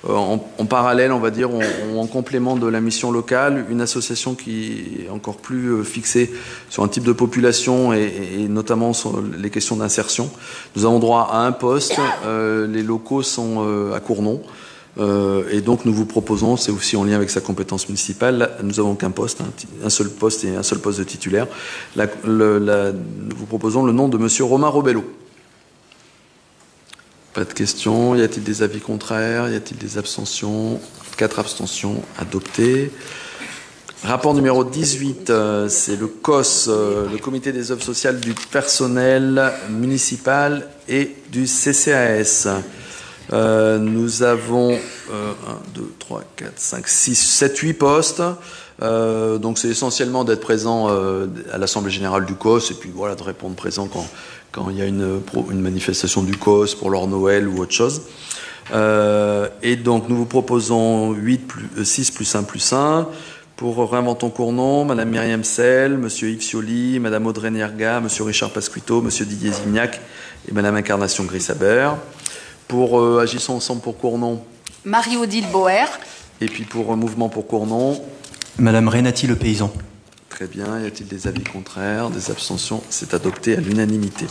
en parallèle, on va dire, en complément de la mission locale, une association qui est encore plus fixée sur un type de population et notamment sur les questions d'insertion. Nous avons droit à un poste, les locaux sont à Cournon, et donc nous vous proposons, c'est aussi en lien avec sa compétence municipale, nous avons qu'un poste, un seul poste et un seul poste de titulaire. Nous vous proposons le nom de Monsieur Romain Robello. Pas de questions. Y a-t-il des avis contraires? Y a-t-il des abstentions? 4 abstentions. Adopté. Rapport numéro 18, c'est le COS, le Comité des œuvres sociales du personnel municipal et du CCAS. Nous avons 1, 2, 3, 4, 5, 6, 7, 8 postes. Donc c'est essentiellement d'être présent à l'Assemblée Générale du COS et puis voilà, de répondre présent quand il y a une manifestation du COS pour leur Noël ou autre chose. Et donc nous vous proposons 6 plus 1 plus 1. Pour Réinventons Cournon, Madame Myriam Sel, Monsieur Yves Cioli, Madame Audrey Nierga, Monsieur Richard Pasquito, Monsieur Didier Zignac et Madame Incarnation Grisabert. Pour Agissons ensemble pour Cournon, Marie-Odile Boer. Et puis pour Mouvement pour Cournon, Madame Renati Le Paysan. Très bien. Y a-t-il des avis contraires, des abstentions? C'est adopté à l'unanimité.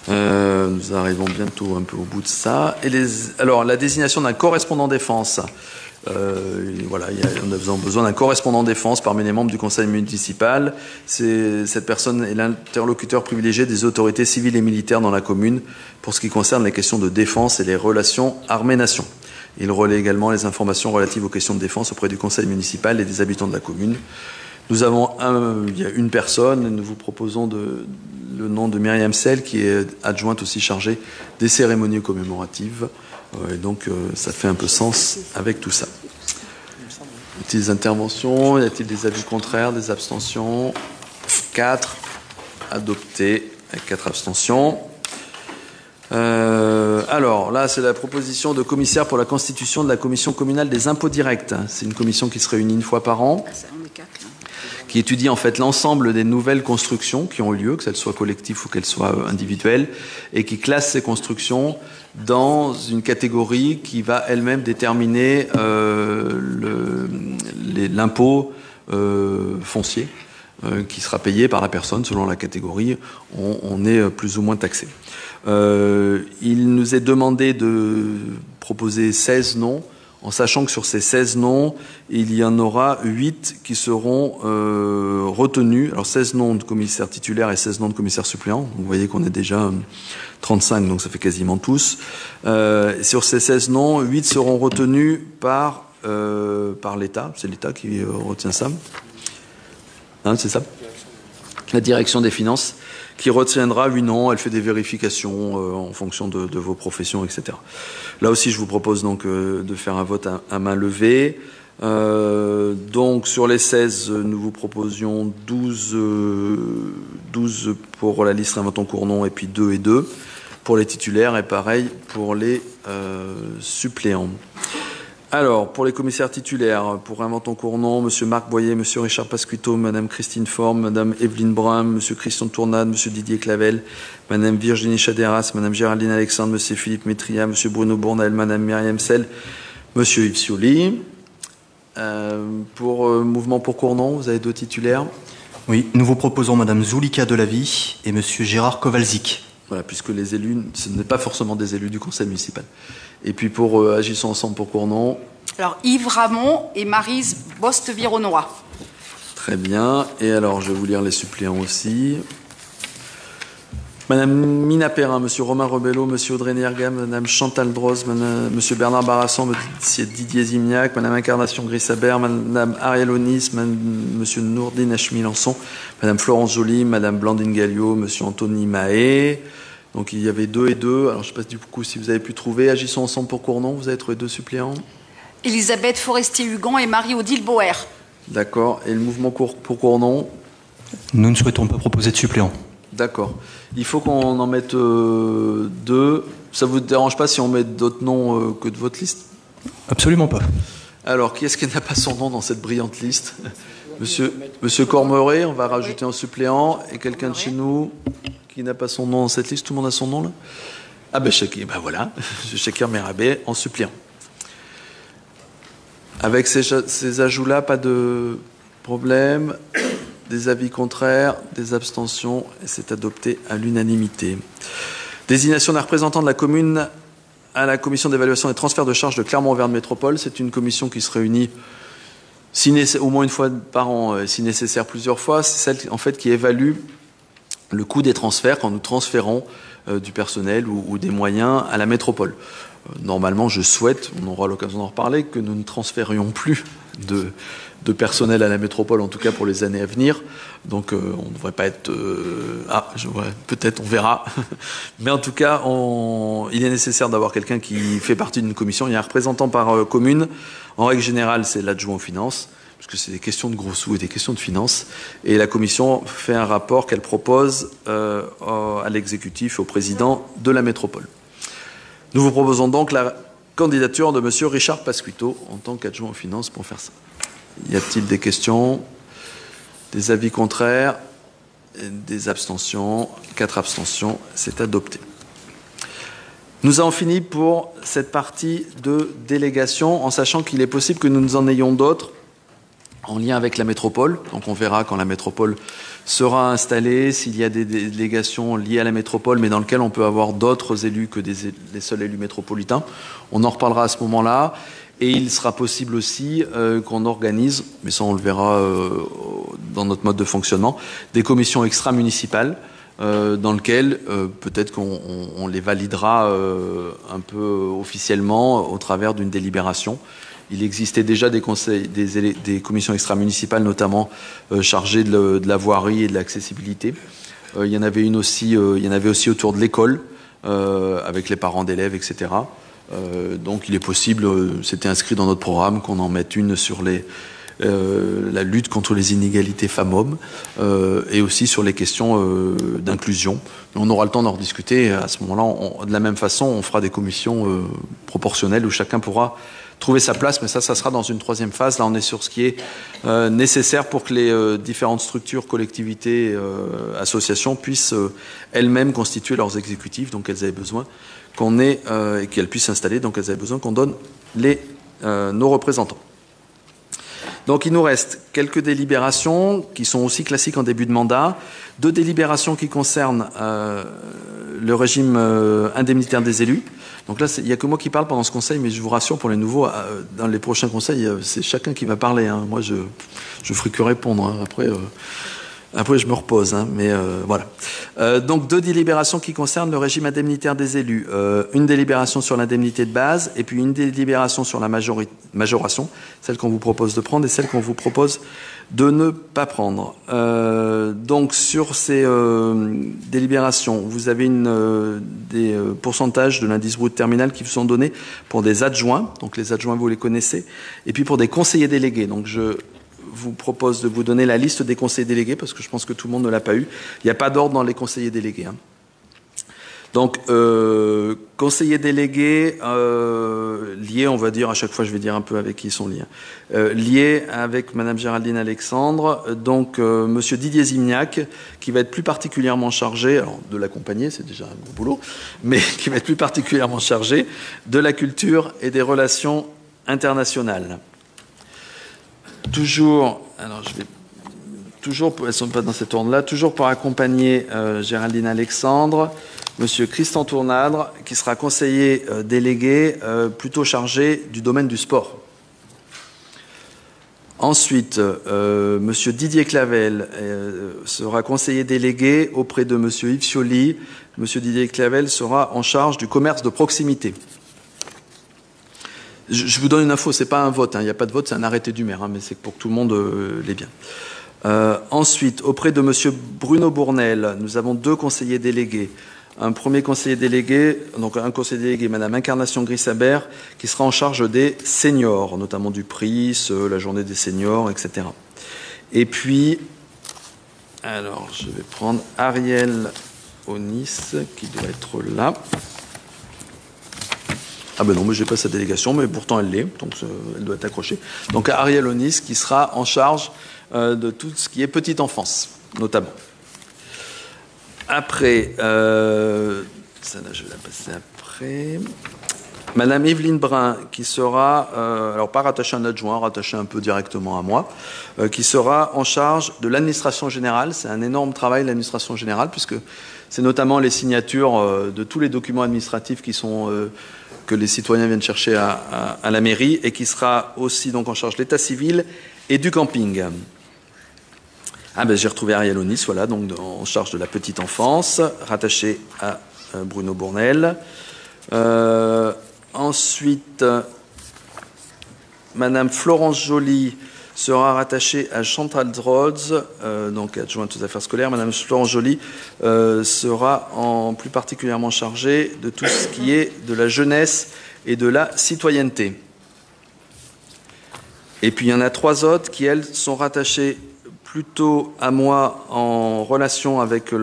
Nous arrivons bientôt un peu au bout de ça. Alors, la désignation d'un correspondant défense. Voilà, on a besoin d'un correspondant défense parmi les membres du conseil municipal. Cette personne est l'interlocuteur privilégié des autorités civiles et militaires dans la commune pour ce qui concerne les questions de défense et les relations armée-nation. Il relaie également les informations relatives aux questions de défense auprès du conseil municipal et des habitants de la commune. Il y a une personne, et nous vous proposons le nom de Myriam Sel, qui est adjointe aussi chargée des cérémonies commémoratives. Et donc, ça fait un peu sens avec tout ça. Y a-t-il des interventions? Y a-t-il des avis contraires, des abstentions? 4 adoptés avec 4 abstentions. Alors là, c'est la proposition de commissaire pour la constitution de la commission communale des impôts directs. C'est une commission qui se réunit une fois par an, qui étudie en fait l'ensemble des nouvelles constructions qui ont eu lieu, que qu'elles soient collectives ou qu'elles soient individuelles, et qui classe ces constructions dans une catégorie qui va elle-même déterminer l'impôt foncier qui sera payé par la personne selon la catégorie. On est plus ou moins taxé. Il nous est demandé de proposer 16 noms, en sachant que sur ces 16 noms, il y en aura 8 qui seront retenus. Alors 16 noms de commissaires titulaires et 16 noms de commissaires suppléants. Donc, vous voyez qu'on est déjà 35, donc ça fait quasiment tous. Sur ces 16 noms, 8 seront retenus par l'État. C'est l'État qui retient ça. Hein, c'est ça ? La direction des finances, qui retiendra 8 noms. Elle fait des vérifications en fonction de vos professions, etc. Là aussi, je vous propose donc de faire un vote à main levée. Donc, sur les 16, nous vous proposions 12 pour la liste Réinventons Cournon et puis 2 et 2. pour les titulaires et pareil pour les suppléants. Alors, pour les commissaires titulaires, pour Rainventon-Cournon, M. Marc Boyer, M. Richard Pasquito, Mme Christine Forme, Mme Evelyne Brun, M. Christian Tournade, M. Didier Clavel, Mme Virginie Chaderas, Mme Géraldine Alexandre, M. Philippe Métria, M. Bruno Bournel, Mme Myriam Sel, M. Yves Cioli. Pour Mouvement pour Cournon, vous avez 2 titulaires. Oui, nous vous proposons Mme Zulika Delavie et M. Gérard Kowalczyk. Voilà, puisque les élus, ce n'est pas forcément des élus du conseil municipal. Et puis pour Agissons ensemble pour Cournon. Alors Yves Ramon et Maryse Boste-Vironnois. Très bien. Et alors, je vais vous lire les suppléants aussi. Madame Mina Perrin, Monsieur Romain Rebello, Monsieur Audrey Nierga, Madame Chantal Droz, Monsieur Bernard Barassan, Monsieur Didier Zimniac, Madame Incarnation Grissabert, Madame Ariel Onis, Monsieur Nourdine H-Milançon, Madame Florence Joly, Madame Blandine Galliot, Monsieur Anthony Mahé. Donc il y avait 2 et 2. Alors je ne sais pas du coup si vous avez pu trouver. Agissons ensemble pour Cournon, vous avez trouvé 2 suppléants. Elisabeth Forestier-Hugon et Marie-Odile Boer. D'accord. Et le mouvement pour Cournon? Nous ne souhaitons pas proposer de suppléants. D'accord. Il faut qu'on en mette 2. Ça ne vous dérange pas si on met d'autres noms que de votre liste? Absolument pas. Alors, qui est-ce qui n'a pas son nom dans cette brillante liste? Monsieur Cormeret, on va rajouter un suppléant. Et quelqu'un de chez nous qui n'a pas son nom dans cette liste? Tout le monde a son nom là? Ah ben Shakir, ben voilà, Shakir Merabé en suppléant. Avec ces ajouts-là, pas de problème. Des avis contraires, des abstentions, et c'est adopté à l'unanimité. Désignation d'un représentant de la commune à la commission d'évaluation des transferts de charges de Clermont-Auvergne Métropole. C'est une commission qui se réunit au moins une fois par an, si nécessaire plusieurs fois. C'est celle en fait qui évalue le coût des transferts quand nous transférons du personnel ou des moyens à la métropole. Normalement, je souhaite, on aura l'occasion d'en reparler, que nous ne transférions plus de personnel à la métropole, en tout cas pour les années à venir. Donc on ne devrait pas être... peut-être, on verra. Mais en tout cas, il est nécessaire d'avoir quelqu'un qui fait partie d'une commission. Il y a un représentant par commune. En règle générale, c'est l'adjoint aux finances, parce que c'est des questions de gros sous et des questions de finances. Et la commission fait un rapport qu'elle propose à l'exécutif et au président de la métropole. Nous vous proposons donc la candidature de M. Richard Pasquito en tant qu'adjoint aux finances pour faire ça. Y a-t-il des questions? Des avis contraires? Des abstentions? 4 abstentions. C'est adopté. Nous avons fini pour cette partie de délégation, en sachant qu'il est possible que nous en ayons d'autres en lien avec la métropole. Donc on verra quand la métropole sera installée, s'il y a des délégations liées à la métropole, mais dans lesquelles on peut avoir d'autres élus que les seuls élus métropolitains. On en reparlera à ce moment-là. Et il sera possible aussi qu'on organise, mais ça on le verra dans notre mode de fonctionnement, des commissions extra-municipales dans lesquelles peut-être qu'on les validera un peu officiellement au travers d'une délibération. Il existait déjà des commissions extra-municipales, notamment chargées de la voirie et de l'accessibilité. Il y en avait aussi autour de l'école, avec les parents d'élèves, etc. Donc il est possible, c'était inscrit dans notre programme, qu'on en mette une sur la lutte contre les inégalités femmes-hommes et aussi sur les questions d'inclusion. On aura le temps d'en rediscuter. À ce moment-là, de la même façon, on fera des commissions proportionnelles où chacun pourra trouver sa place, mais ça sera dans une 3e phase. Là, on est sur ce qui est nécessaire pour que les différentes structures, collectivités, associations puissent elles-mêmes constituer leurs exécutifs, donc elles avaient besoin et qu'elles puissent s'installer, donc elles avaient besoin qu'on donne nos représentants. Donc il nous reste quelques délibérations qui sont aussi classiques en début de mandat, 2 délibérations qui concernent le régime indemnitaire des élus. Donc là, il n'y a que moi qui parle pendant ce conseil, mais je vous rassure, pour les nouveaux, dans les prochains conseils, c'est chacun qui va parler. Hein. Moi, je ferai que répondre. Hein. Après, je me repose, hein, mais voilà. Donc 2 délibérations qui concernent le régime indemnitaire des élus. Une délibération sur l'indemnité de base et puis une délibération sur la majoration, celle qu'on vous propose de prendre et celle qu'on vous propose de ne pas prendre. Donc sur ces délibérations, vous avez des pourcentages de l'indice brut terminal qui vous sont donnés pour des adjoints, donc les adjoints vous les connaissez, et puis pour des conseillers délégués. Donc je vous propose de vous donner la liste des conseillers délégués, parce que je pense que tout le monde ne l'a pas eu. Il n'y a pas d'ordre dans les conseillers délégués. Hein. Donc, conseillers délégués liés, on va dire, à chaque fois je vais dire un peu avec qui ils sont liés. Liés avec Madame Géraldine Alexandre, donc Monsieur Didier Zimniac, qui va être plus particulièrement chargé, alors de l'accompagner, c'est déjà un gros boulot, mais qui va être plus particulièrement chargé de la culture et des relations internationales. Toujours, alors je vais... Toujours, elles ne sont pas dans cet ordre-là, toujours pour accompagner Géraldine Alexandre, Monsieur Christian Tournadre, qui sera conseiller délégué plutôt chargé du domaine du sport. Ensuite, Monsieur Didier Clavel sera conseiller délégué auprès de Monsieur Yves Cioli. Monsieur Didier Clavel sera en charge du commerce de proximité. Je vous donne une info, c'est pas un vote, il n'y a pas de vote, c'est un arrêté du maire, mais c'est pour que tout le monde l'ait bien. Ensuite, auprès de Monsieur Bruno Bournel, nous avons 2 conseillers délégués. Un premier conseiller délégué, donc un conseiller délégué, Madame Incarnation Grissabert, qui sera en charge des seniors, notamment du PRIS, la journée des seniors, etc. Et puis, alors je vais prendre Ariel Onis, qui doit être là. Ah ben non, mais j'ai pas sa délégation, mais pourtant elle l'est, donc elle doit être accrochée. Donc Ariel Onis, qui sera en charge de tout ce qui est petite enfance, notamment. Après, celle-là, je vais la passer après. Madame Evelyne Brun, qui sera, alors pas rattachée à un adjoint, rattachée un peu directement à moi, qui sera en charge de l'administration générale. C'est un énorme travail, l'administration générale, puisque c'est notamment les signatures de tous les documents administratifs qui sont... que les citoyens viennent chercher à la mairie, et qui sera aussi donc en charge de l'état civil et du camping. Ah ben j'ai retrouvé Ariel Onis, voilà, donc en charge de la petite enfance, rattaché à Bruno Bournel. Ensuite, Madame Florence Joly sera rattachée à Chantal Rhodes, donc adjointe aux affaires scolaires. Madame Florence Joly sera plus particulièrement chargée de tout ce qui est de la jeunesse et de la citoyenneté. Et puis il y en a 3 autres qui, elles, sont rattachées plutôt à moi en relation avec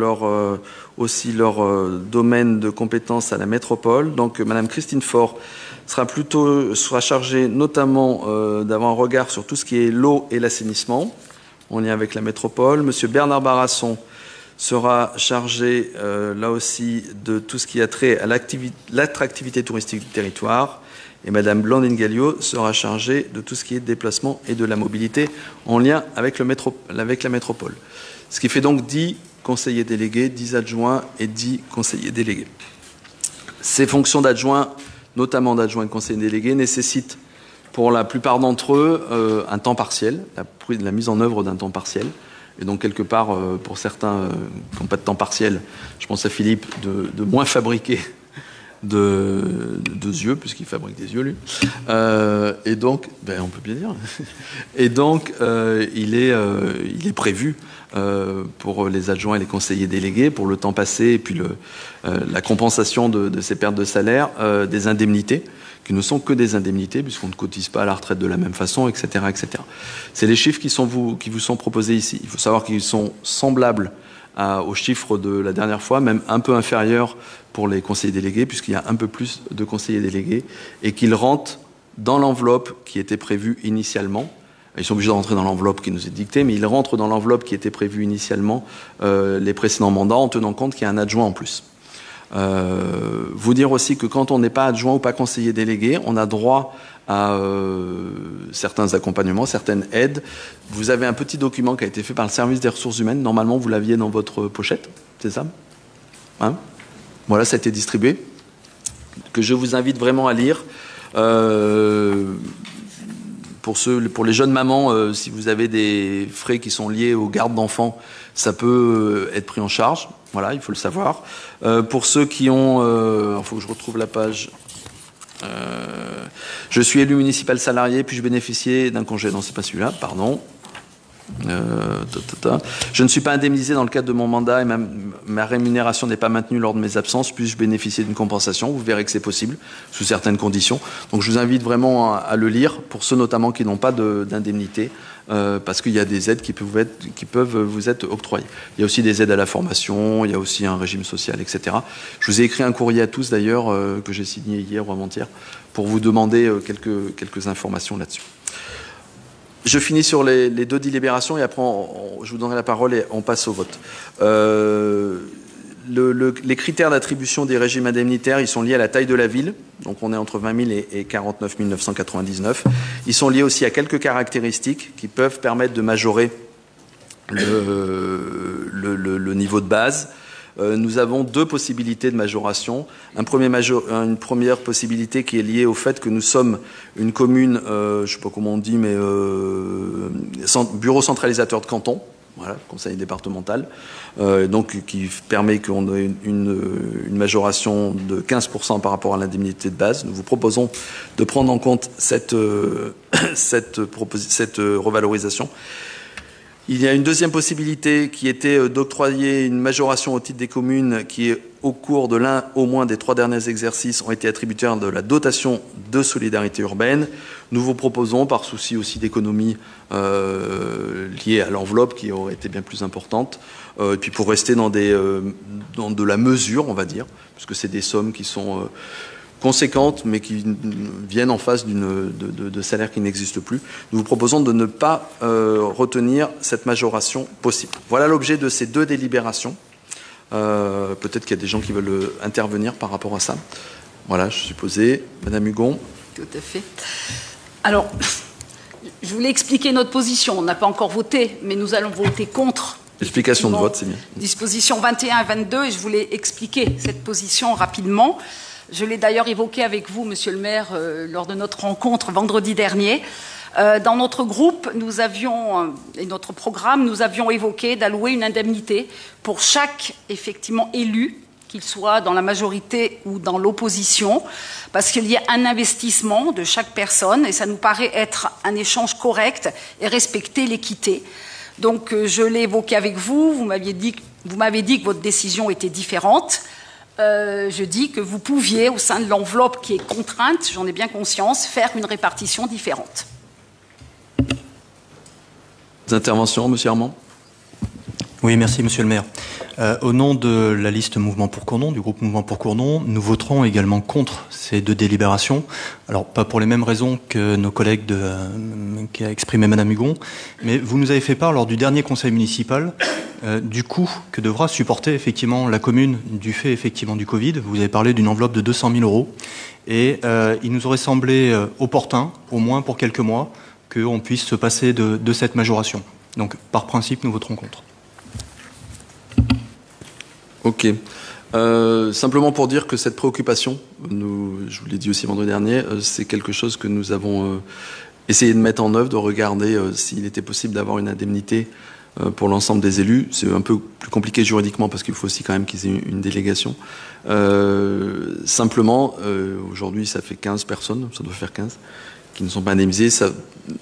aussi leur domaine de compétences à la métropole. Donc Madame Christine Faure sera chargée notamment d'avoir un regard sur tout ce qui est l'eau et l'assainissement, en lien avec la métropole. Monsieur Bernard Barasson sera chargé là aussi de tout ce qui a trait à l'attractivité touristique du territoire. Et Madame Blandine Galliot sera chargée de tout ce qui est déplacement et de la mobilité en lien avec la métropole. Ce qui fait donc 10 conseillers délégués, 10 adjoints et 10 conseillers délégués. Ces fonctions d'adjoint, notamment d'adjoint et de conseiller délégué, nécessitent pour la plupart d'entre eux un temps partiel, la mise en œuvre d'un temps partiel. Et donc quelque part, pour certains qui n'ont pas de temps partiel, je pense à Philippe, de moins fabriquer de yeux, puisqu'il fabrique des yeux, lui. Et donc, ben, on peut bien dire. Et donc, il est prévu pour les adjoints et les conseillers délégués, pour le temps passé et puis la compensation de ces pertes de salaire, des indemnités, qui ne sont que des indemnités, puisqu'on ne cotise pas à la retraite de la même façon, etc., etc. C'est les chiffres qui vous sont proposés ici. Il faut savoir qu'ils sont semblables aux chiffres de la dernière fois, même un peu inférieurs pour les conseillers délégués, puisqu'il y a un peu plus de conseillers délégués, et qu'ils rentrent dans l'enveloppe qui était prévue initialement. Ils sont obligés de rentrer dans l'enveloppe qui nous est dictée, mais ils rentrent dans l'enveloppe qui était prévue initialement les précédents mandats, en tenant compte qu'il y a un adjoint en plus. Vous dire aussi que quand on n'est pas adjoint ou pas conseiller délégué, on a droit à certains accompagnements, certaines aides. Vous avez un petit document qui a été fait par le service des ressources humaines. Normalement, vous l'aviez dans votre pochette, c'est ça, hein? Voilà, ça a été distribué, que je vous invite vraiment à lire. Pour les jeunes mamans, si vous avez des frais qui sont liés aux gardes d'enfants, ça peut être pris en charge. Voilà, il faut le savoir. Pour ceux qui ont... il faut que je retrouve la page. Je suis élu municipal salarié, puis je bénéficiais d'un congé. Non, c'est pas celui-là, pardon. Je ne suis pas indemnisé dans le cadre de mon mandat et ma rémunération n'est pas maintenue lors de mes absences, puis je bénéficier d'une compensation. Vous verrez que c'est possible, sous certaines conditions. Donc je vous invite vraiment à le lire, pour ceux notamment qui n'ont pas d'indemnité, parce qu'il y a des aides qui peuvent vous être octroyées. Il y a aussi des aides à la formation, il y a aussi un régime social, etc. Je vous ai écrit un courrier à tous d'ailleurs, que j'ai signé hier ou avant-hier, pour vous demander quelques informations là-dessus. Je finis sur les deux délibérations et après je vous donnerai la parole et on passe au vote. Les critères d'attribution des régimes indemnitaires, ils sont liés à la taille de la ville. Donc on est entre 20 000 et 49 999. Ils sont liés aussi à quelques caractéristiques qui peuvent permettre de majorer le niveau de base. Nous avons deux possibilités de majoration. Une première possibilité qui est liée au fait que nous sommes une commune, je ne sais pas comment on dit, mais bureau centralisateur de canton, voilà, conseil départemental, donc qui permet qu'on ait une majoration de 15% par rapport à l'indemnité de base. Nous vous proposons de prendre en compte cette revalorisation. Il y a une deuxième possibilité qui était d'octroyer une majoration au titre des communes qui, au cours de l'un au moins des 3 derniers exercices, ont été attributaires de la dotation de solidarité urbaine. Nous vous proposons, par souci aussi d'économie liée à l'enveloppe qui aurait été bien plus importante, et puis pour rester dans de la mesure, on va dire, puisque c'est des sommes qui sont conséquentes, mais qui viennent en face de salaires qui n'existent plus. Nous vous proposons de ne pas retenir cette majoration possible. Voilà l'objet de ces deux délibérations. Peut-être qu'il y a des gens qui veulent intervenir par rapport à ça. Voilà, je suis posé. Madame Hugon. Tout à fait. Alors, je voulais expliquer notre position. On n'a pas encore voté, mais nous allons voter contre. Explication de vote, c'est bien. Dispositions 21 et 22, et je voulais expliquer cette position rapidement. Je l'ai d'ailleurs évoqué avec vous, Monsieur le maire, lors de notre rencontre vendredi dernier. Dans notre groupe, et notre programme, nous avions évoqué d'allouer une indemnité pour chaque, effectivement, élu, qu'il soit dans la majorité ou dans l'opposition, parce qu'il y a un investissement de chaque personne, et ça nous paraît être un échange correct et respecter l'équité. Donc, je l'ai évoqué avec vous, vous m'avez dit que votre décision était différente. Je dis que vous pouviez, au sein de l'enveloppe qui est contrainte, j'en ai bien conscience, faire une répartition différente. Des interventions, Monsieur Armand ? Oui, merci, Monsieur le maire. Au nom de la liste Mouvement pour Cournon, du groupe Mouvement pour Cournon, nous voterons également contre ces deux délibérations. Alors, pas pour les mêmes raisons que nos collègues qu'a exprimé Madame Hugon, mais vous nous avez fait part lors du dernier conseil municipal du coût que devra supporter effectivement la commune du fait effectivement du Covid. Vous avez parlé d'une enveloppe de 200 000 €. Et il nous aurait semblé opportun, au moins pour quelques mois, qu'on puisse se passer de cette majoration. Donc, par principe, nous voterons contre. Ok. Simplement pour dire que cette préoccupation, je vous l'ai dit aussi vendredi dernier, c'est quelque chose que nous avons essayé de mettre en œuvre, de regarder s'il était possible d'avoir une indemnité pour l'ensemble des élus. C'est un peu plus compliqué juridiquement parce qu'il faut aussi quand même qu'ils aient une délégation. Simplement, aujourd'hui, ça fait 15 personnes, ça doit faire 15, qui ne sont pas indemnisées. Ça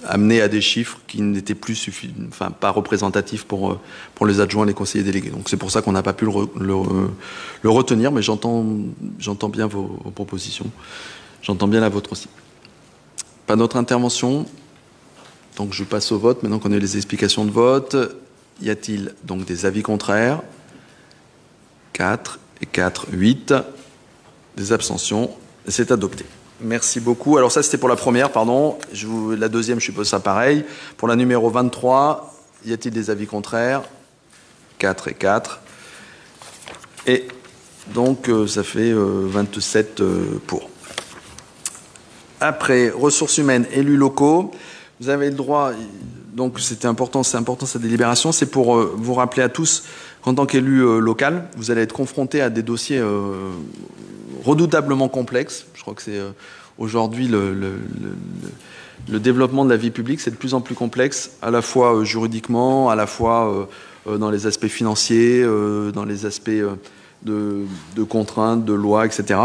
amenait à des chiffres qui n'étaient plus pas représentatifs pour les adjoints et les conseillers délégués. Donc c'est pour ça qu'on n'a pas pu le retenir, mais j'entends bien vos propositions. J'entends bien la vôtre aussi. Pas d'autres interventions. Donc je passe au vote. Maintenant qu'on a les explications de vote, y a-t-il donc des avis contraires? 4 et 4, 8. Des abstentions. C'est adopté. Merci beaucoup. Alors ça, c'était pour la première, pardon. La deuxième, je suppose ça pareil. Pour la numéro 23, y a-t-il des avis contraires? 4 et 4. Et donc, ça fait 27 pour. Après, ressources humaines, élus locaux. Vous avez le droit, donc c'est important cette délibération, c'est pour vous rappeler à tous qu'en tant qu'élu local, vous allez être confronté à des dossiers redoutablement complexes. Je crois que c'est aujourd'hui le développement de la vie publique, c'est de plus en plus complexe, à la fois juridiquement, à la fois dans les aspects financiers, dans les aspects de contraintes, de lois, etc.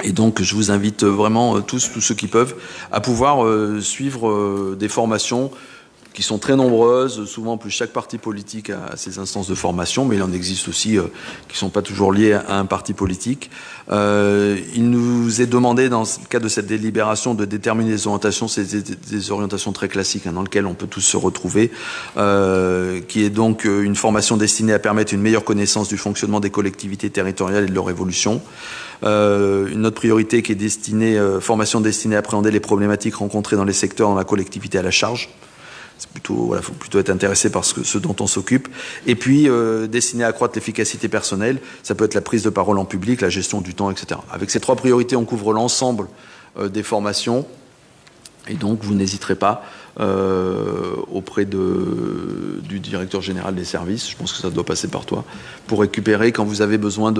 Et donc, je vous invite vraiment tous ceux qui peuvent à pouvoir suivre des formations qui sont très nombreuses. Souvent, en plus, chaque parti politique a ses instances de formation, mais il en existe aussi qui ne sont pas toujours liées à un parti politique. Il nous est demandé, dans le cadre de cette délibération, de déterminer des orientations. C'est des orientations très classiques dans lesquelles on peut tous se retrouver, qui est donc une formation destinée à permettre une meilleure connaissance du fonctionnement des collectivités territoriales et de leur évolution. Une autre priorité qui est formation destinée à appréhender les problématiques rencontrées dans les secteurs dans la collectivité à la charge. C'est plutôt, voilà, faut plutôt être intéressé par ce dont on s'occupe. Et puis, destiné à accroître l'efficacité personnelle, ça peut être la prise de parole en public, la gestion du temps, etc. Avec ces 3 priorités, on couvre l'ensemble des formations. Et donc, vous n'hésiterez pas auprès du directeur général des services, je pense que ça doit passer par toi, pour récupérer quand vous avez besoin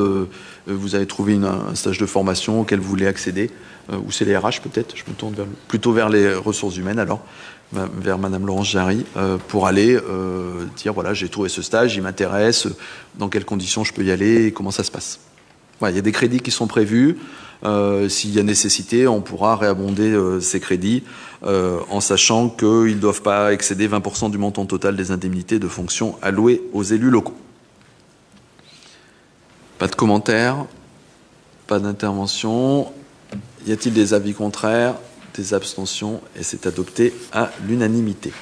vous avez trouvé un stage de formation auquel vous voulez accéder, ou c'est les RH peut-être, je me tourne plutôt vers les ressources humaines alors, vers Madame Laurence Jarry, pour aller dire voilà, j'ai trouvé ce stage, il m'intéresse, dans quelles conditions je peux y aller et comment ça se passe. Voilà, il y a des crédits qui sont prévus. S'il y a nécessité, on pourra réabonder ces crédits en sachant qu'ils ne doivent pas excéder 20% du montant total des indemnités de fonction allouées aux élus locaux. Pas de commentaires, pas d'intervention. Y a-t-il des avis contraires, des abstentions? Et c'est adopté à l'unanimité.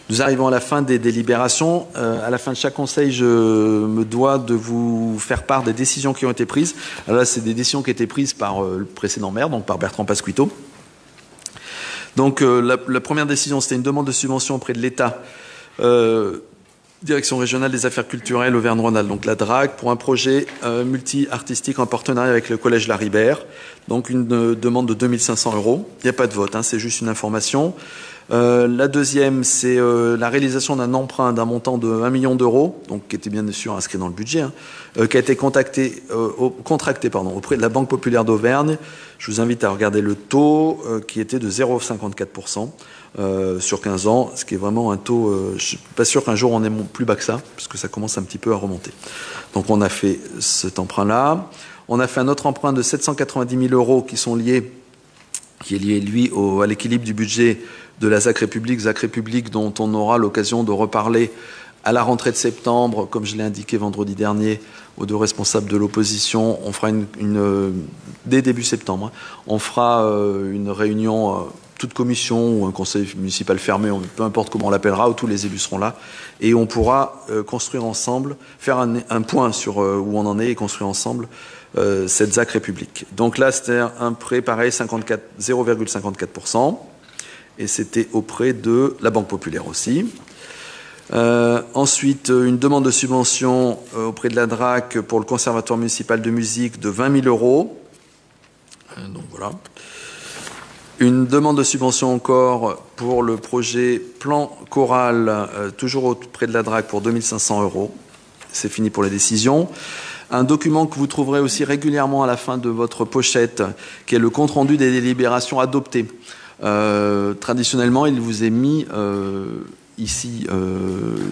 Nous arrivons à la fin des délibérations. À la fin de chaque conseil, je me dois de vous faire part des décisions qui ont été prises. Alors là, c'est des décisions qui ont été prises par le précédent maire, donc par Bertrand Pasquito. Donc la première décision, c'était une demande de subvention auprès de l'État, Direction régionale des affaires culturelles Auvergne-Rhône-Alpes, donc la DRAC, pour un projet multi-artistique en partenariat avec le collège Laribert. Donc une demande de 2500 €. Il n'y a pas de vote, c'est juste une information. La deuxième, c'est la réalisation d'un emprunt d'un montant de 1 million €, donc qui était bien sûr inscrit dans le budget, qui a été contracté auprès de la Banque populaire d'Auvergne. Je vous invite à regarder le taux qui était de 0,54% sur 15 ans, ce qui est vraiment un taux, je ne suis pas sûr qu'un jour on ait plus bas que ça, parce que ça commence un petit peu à remonter. Donc on a fait cet emprunt-là. On a fait un autre emprunt de 790 000 € qui est lié, lui, à l'équilibre du budget de la ZAC République, dont on aura l'occasion de reparler à la rentrée de septembre, comme je l'ai indiqué vendredi dernier aux 2 responsables de l'opposition. On fera dès début septembre, on fera une réunion, toute commission ou un conseil municipal fermé, peu importe comment on l'appellera, où tous les élus seront là, et on pourra construire ensemble, faire un point sur où on en est et construire ensemble cette ZAC République. Donc là, c'était un prêt pareil, 0,54%. Et c'était auprès de la Banque populaire aussi. Ensuite, une demande de subvention auprès de la DRAC pour le Conservatoire municipal de musique de 20 000 €. Donc voilà. Une demande de subvention encore pour le projet plan choral, toujours auprès de la DRAC pour 2500 €. C'est fini pour les décisions. Un document que vous trouverez aussi régulièrement à la fin de votre pochette, qui est le compte-rendu des délibérations adoptées. Traditionnellement, il vous est mis ici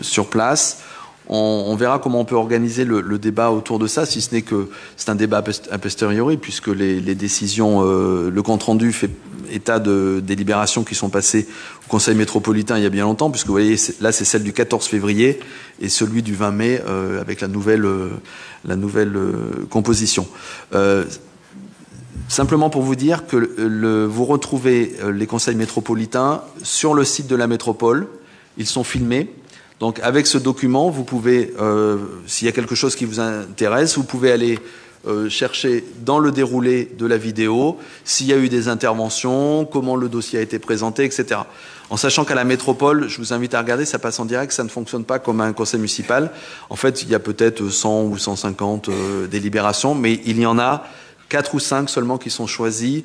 sur place. On verra comment on peut organiser le débat autour de ça, si ce n'est que c'est un débat a posteriori, puisque les décisions, le compte-rendu fait état de délibérations qui sont passées au Conseil métropolitain il y a bien longtemps, puisque vous voyez, là c'est celle du 14 février et celui du 20 mai avec la nouvelle composition. Simplement pour vous dire que vous retrouvez les conseils métropolitains sur le site de la métropole. Ils sont filmés. Donc avec ce document, vous pouvez, s'il y a quelque chose qui vous intéresse, vous pouvez aller chercher dans le déroulé de la vidéo s'il y a eu des interventions, comment le dossier a été présenté, etc. En sachant qu'à la métropole, je vous invite à regarder, ça passe en direct, ça ne fonctionne pas comme un conseil municipal. En fait, il y a peut-être 100 ou 150 délibérations, mais il y en a 4 ou 5 seulement qui sont choisis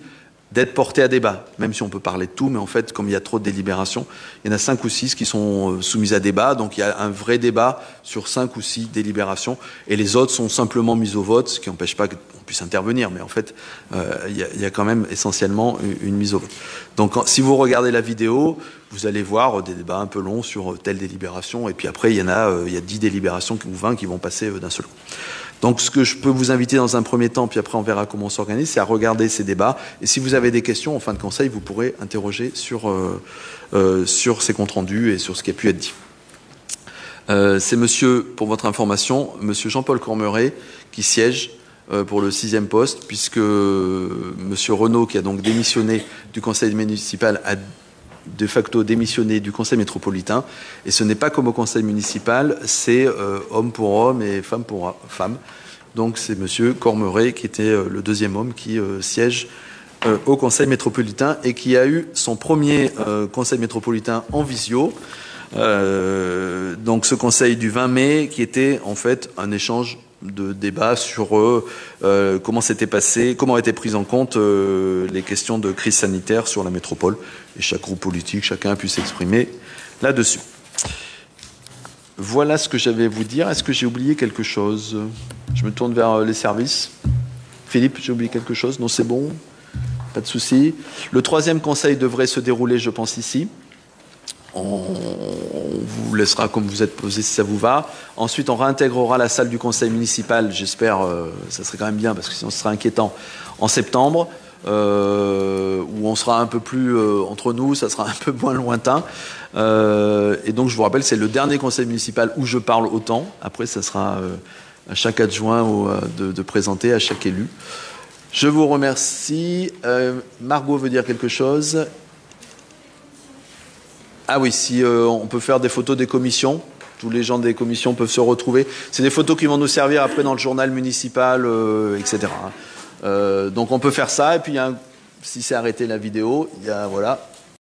d'être portés à débat, même si on peut parler de tout, mais en fait, comme il y a trop de délibérations, il y en a 5 ou 6 qui sont soumises à débat, donc il y a un vrai débat sur 5 ou 6 délibérations, et les autres sont simplement mises au vote, ce qui n'empêche pas qu'on puisse intervenir, mais en fait, il y a quand même essentiellement une mise au vote. Donc si vous regardez la vidéo, vous allez voir des débats un peu longs sur telle délibération, et puis après, il y a 10 délibérations ou 20 qui vont passer d'un seul coup. Donc, ce que je peux vous inviter dans un premier temps, puis après on verra comment on s'organise, c'est à regarder ces débats. Et si vous avez des questions en fin de conseil, vous pourrez interroger sur ces comptes rendus et sur ce qui a pu être dit. C'est monsieur, pour votre information, monsieur Jean-Paul Cormeret qui siège pour le 6e poste, puisque monsieur Renaud, qui a donc démissionné du conseil municipal, a de facto démissionné du conseil métropolitain. Et ce n'est pas comme au conseil municipal, c'est homme pour homme et femme pour femme. Donc c'est monsieur Cormeret qui était le 2e homme qui siège au conseil métropolitain et qui a eu son premier conseil métropolitain en visio. Donc ce conseil du 20 mai qui était en fait un échange de débats sur comment s'était passé, comment étaient prises en compte les questions de crise sanitaire sur la métropole. Et chaque groupe politique, chacun a pu s'exprimer là-dessus. Voilà ce que j'avais à vous dire. Est-ce que j'ai oublié quelque chose? Je me tourne vers les services. Philippe, j'ai oublié quelque chose? Non, c'est bon? Pas de souci. Le 3e conseil devrait se dérouler, je pense, ici. On vous laissera comme vous êtes posé si ça vous va. Ensuite, on réintégrera la salle du conseil municipal, j'espère, ça serait quand même bien parce que sinon ce serait inquiétant, en septembre, où on sera un peu plus entre nous, ça sera un peu moins lointain. Et donc je vous rappelle, c'est le dernier conseil municipal où je parle autant. Après, ça sera à chaque adjoint de présenter, à chaque élu. Je vous remercie. Margot veut dire quelque chose. Ah oui, si on peut faire des photos des commissions, tous les gens des commissions peuvent se retrouver. C'est des photos qui vont nous servir après dans le journal municipal, etc. Donc on peut faire ça, et puis si c'est arrêté la vidéo, il y a, voilà,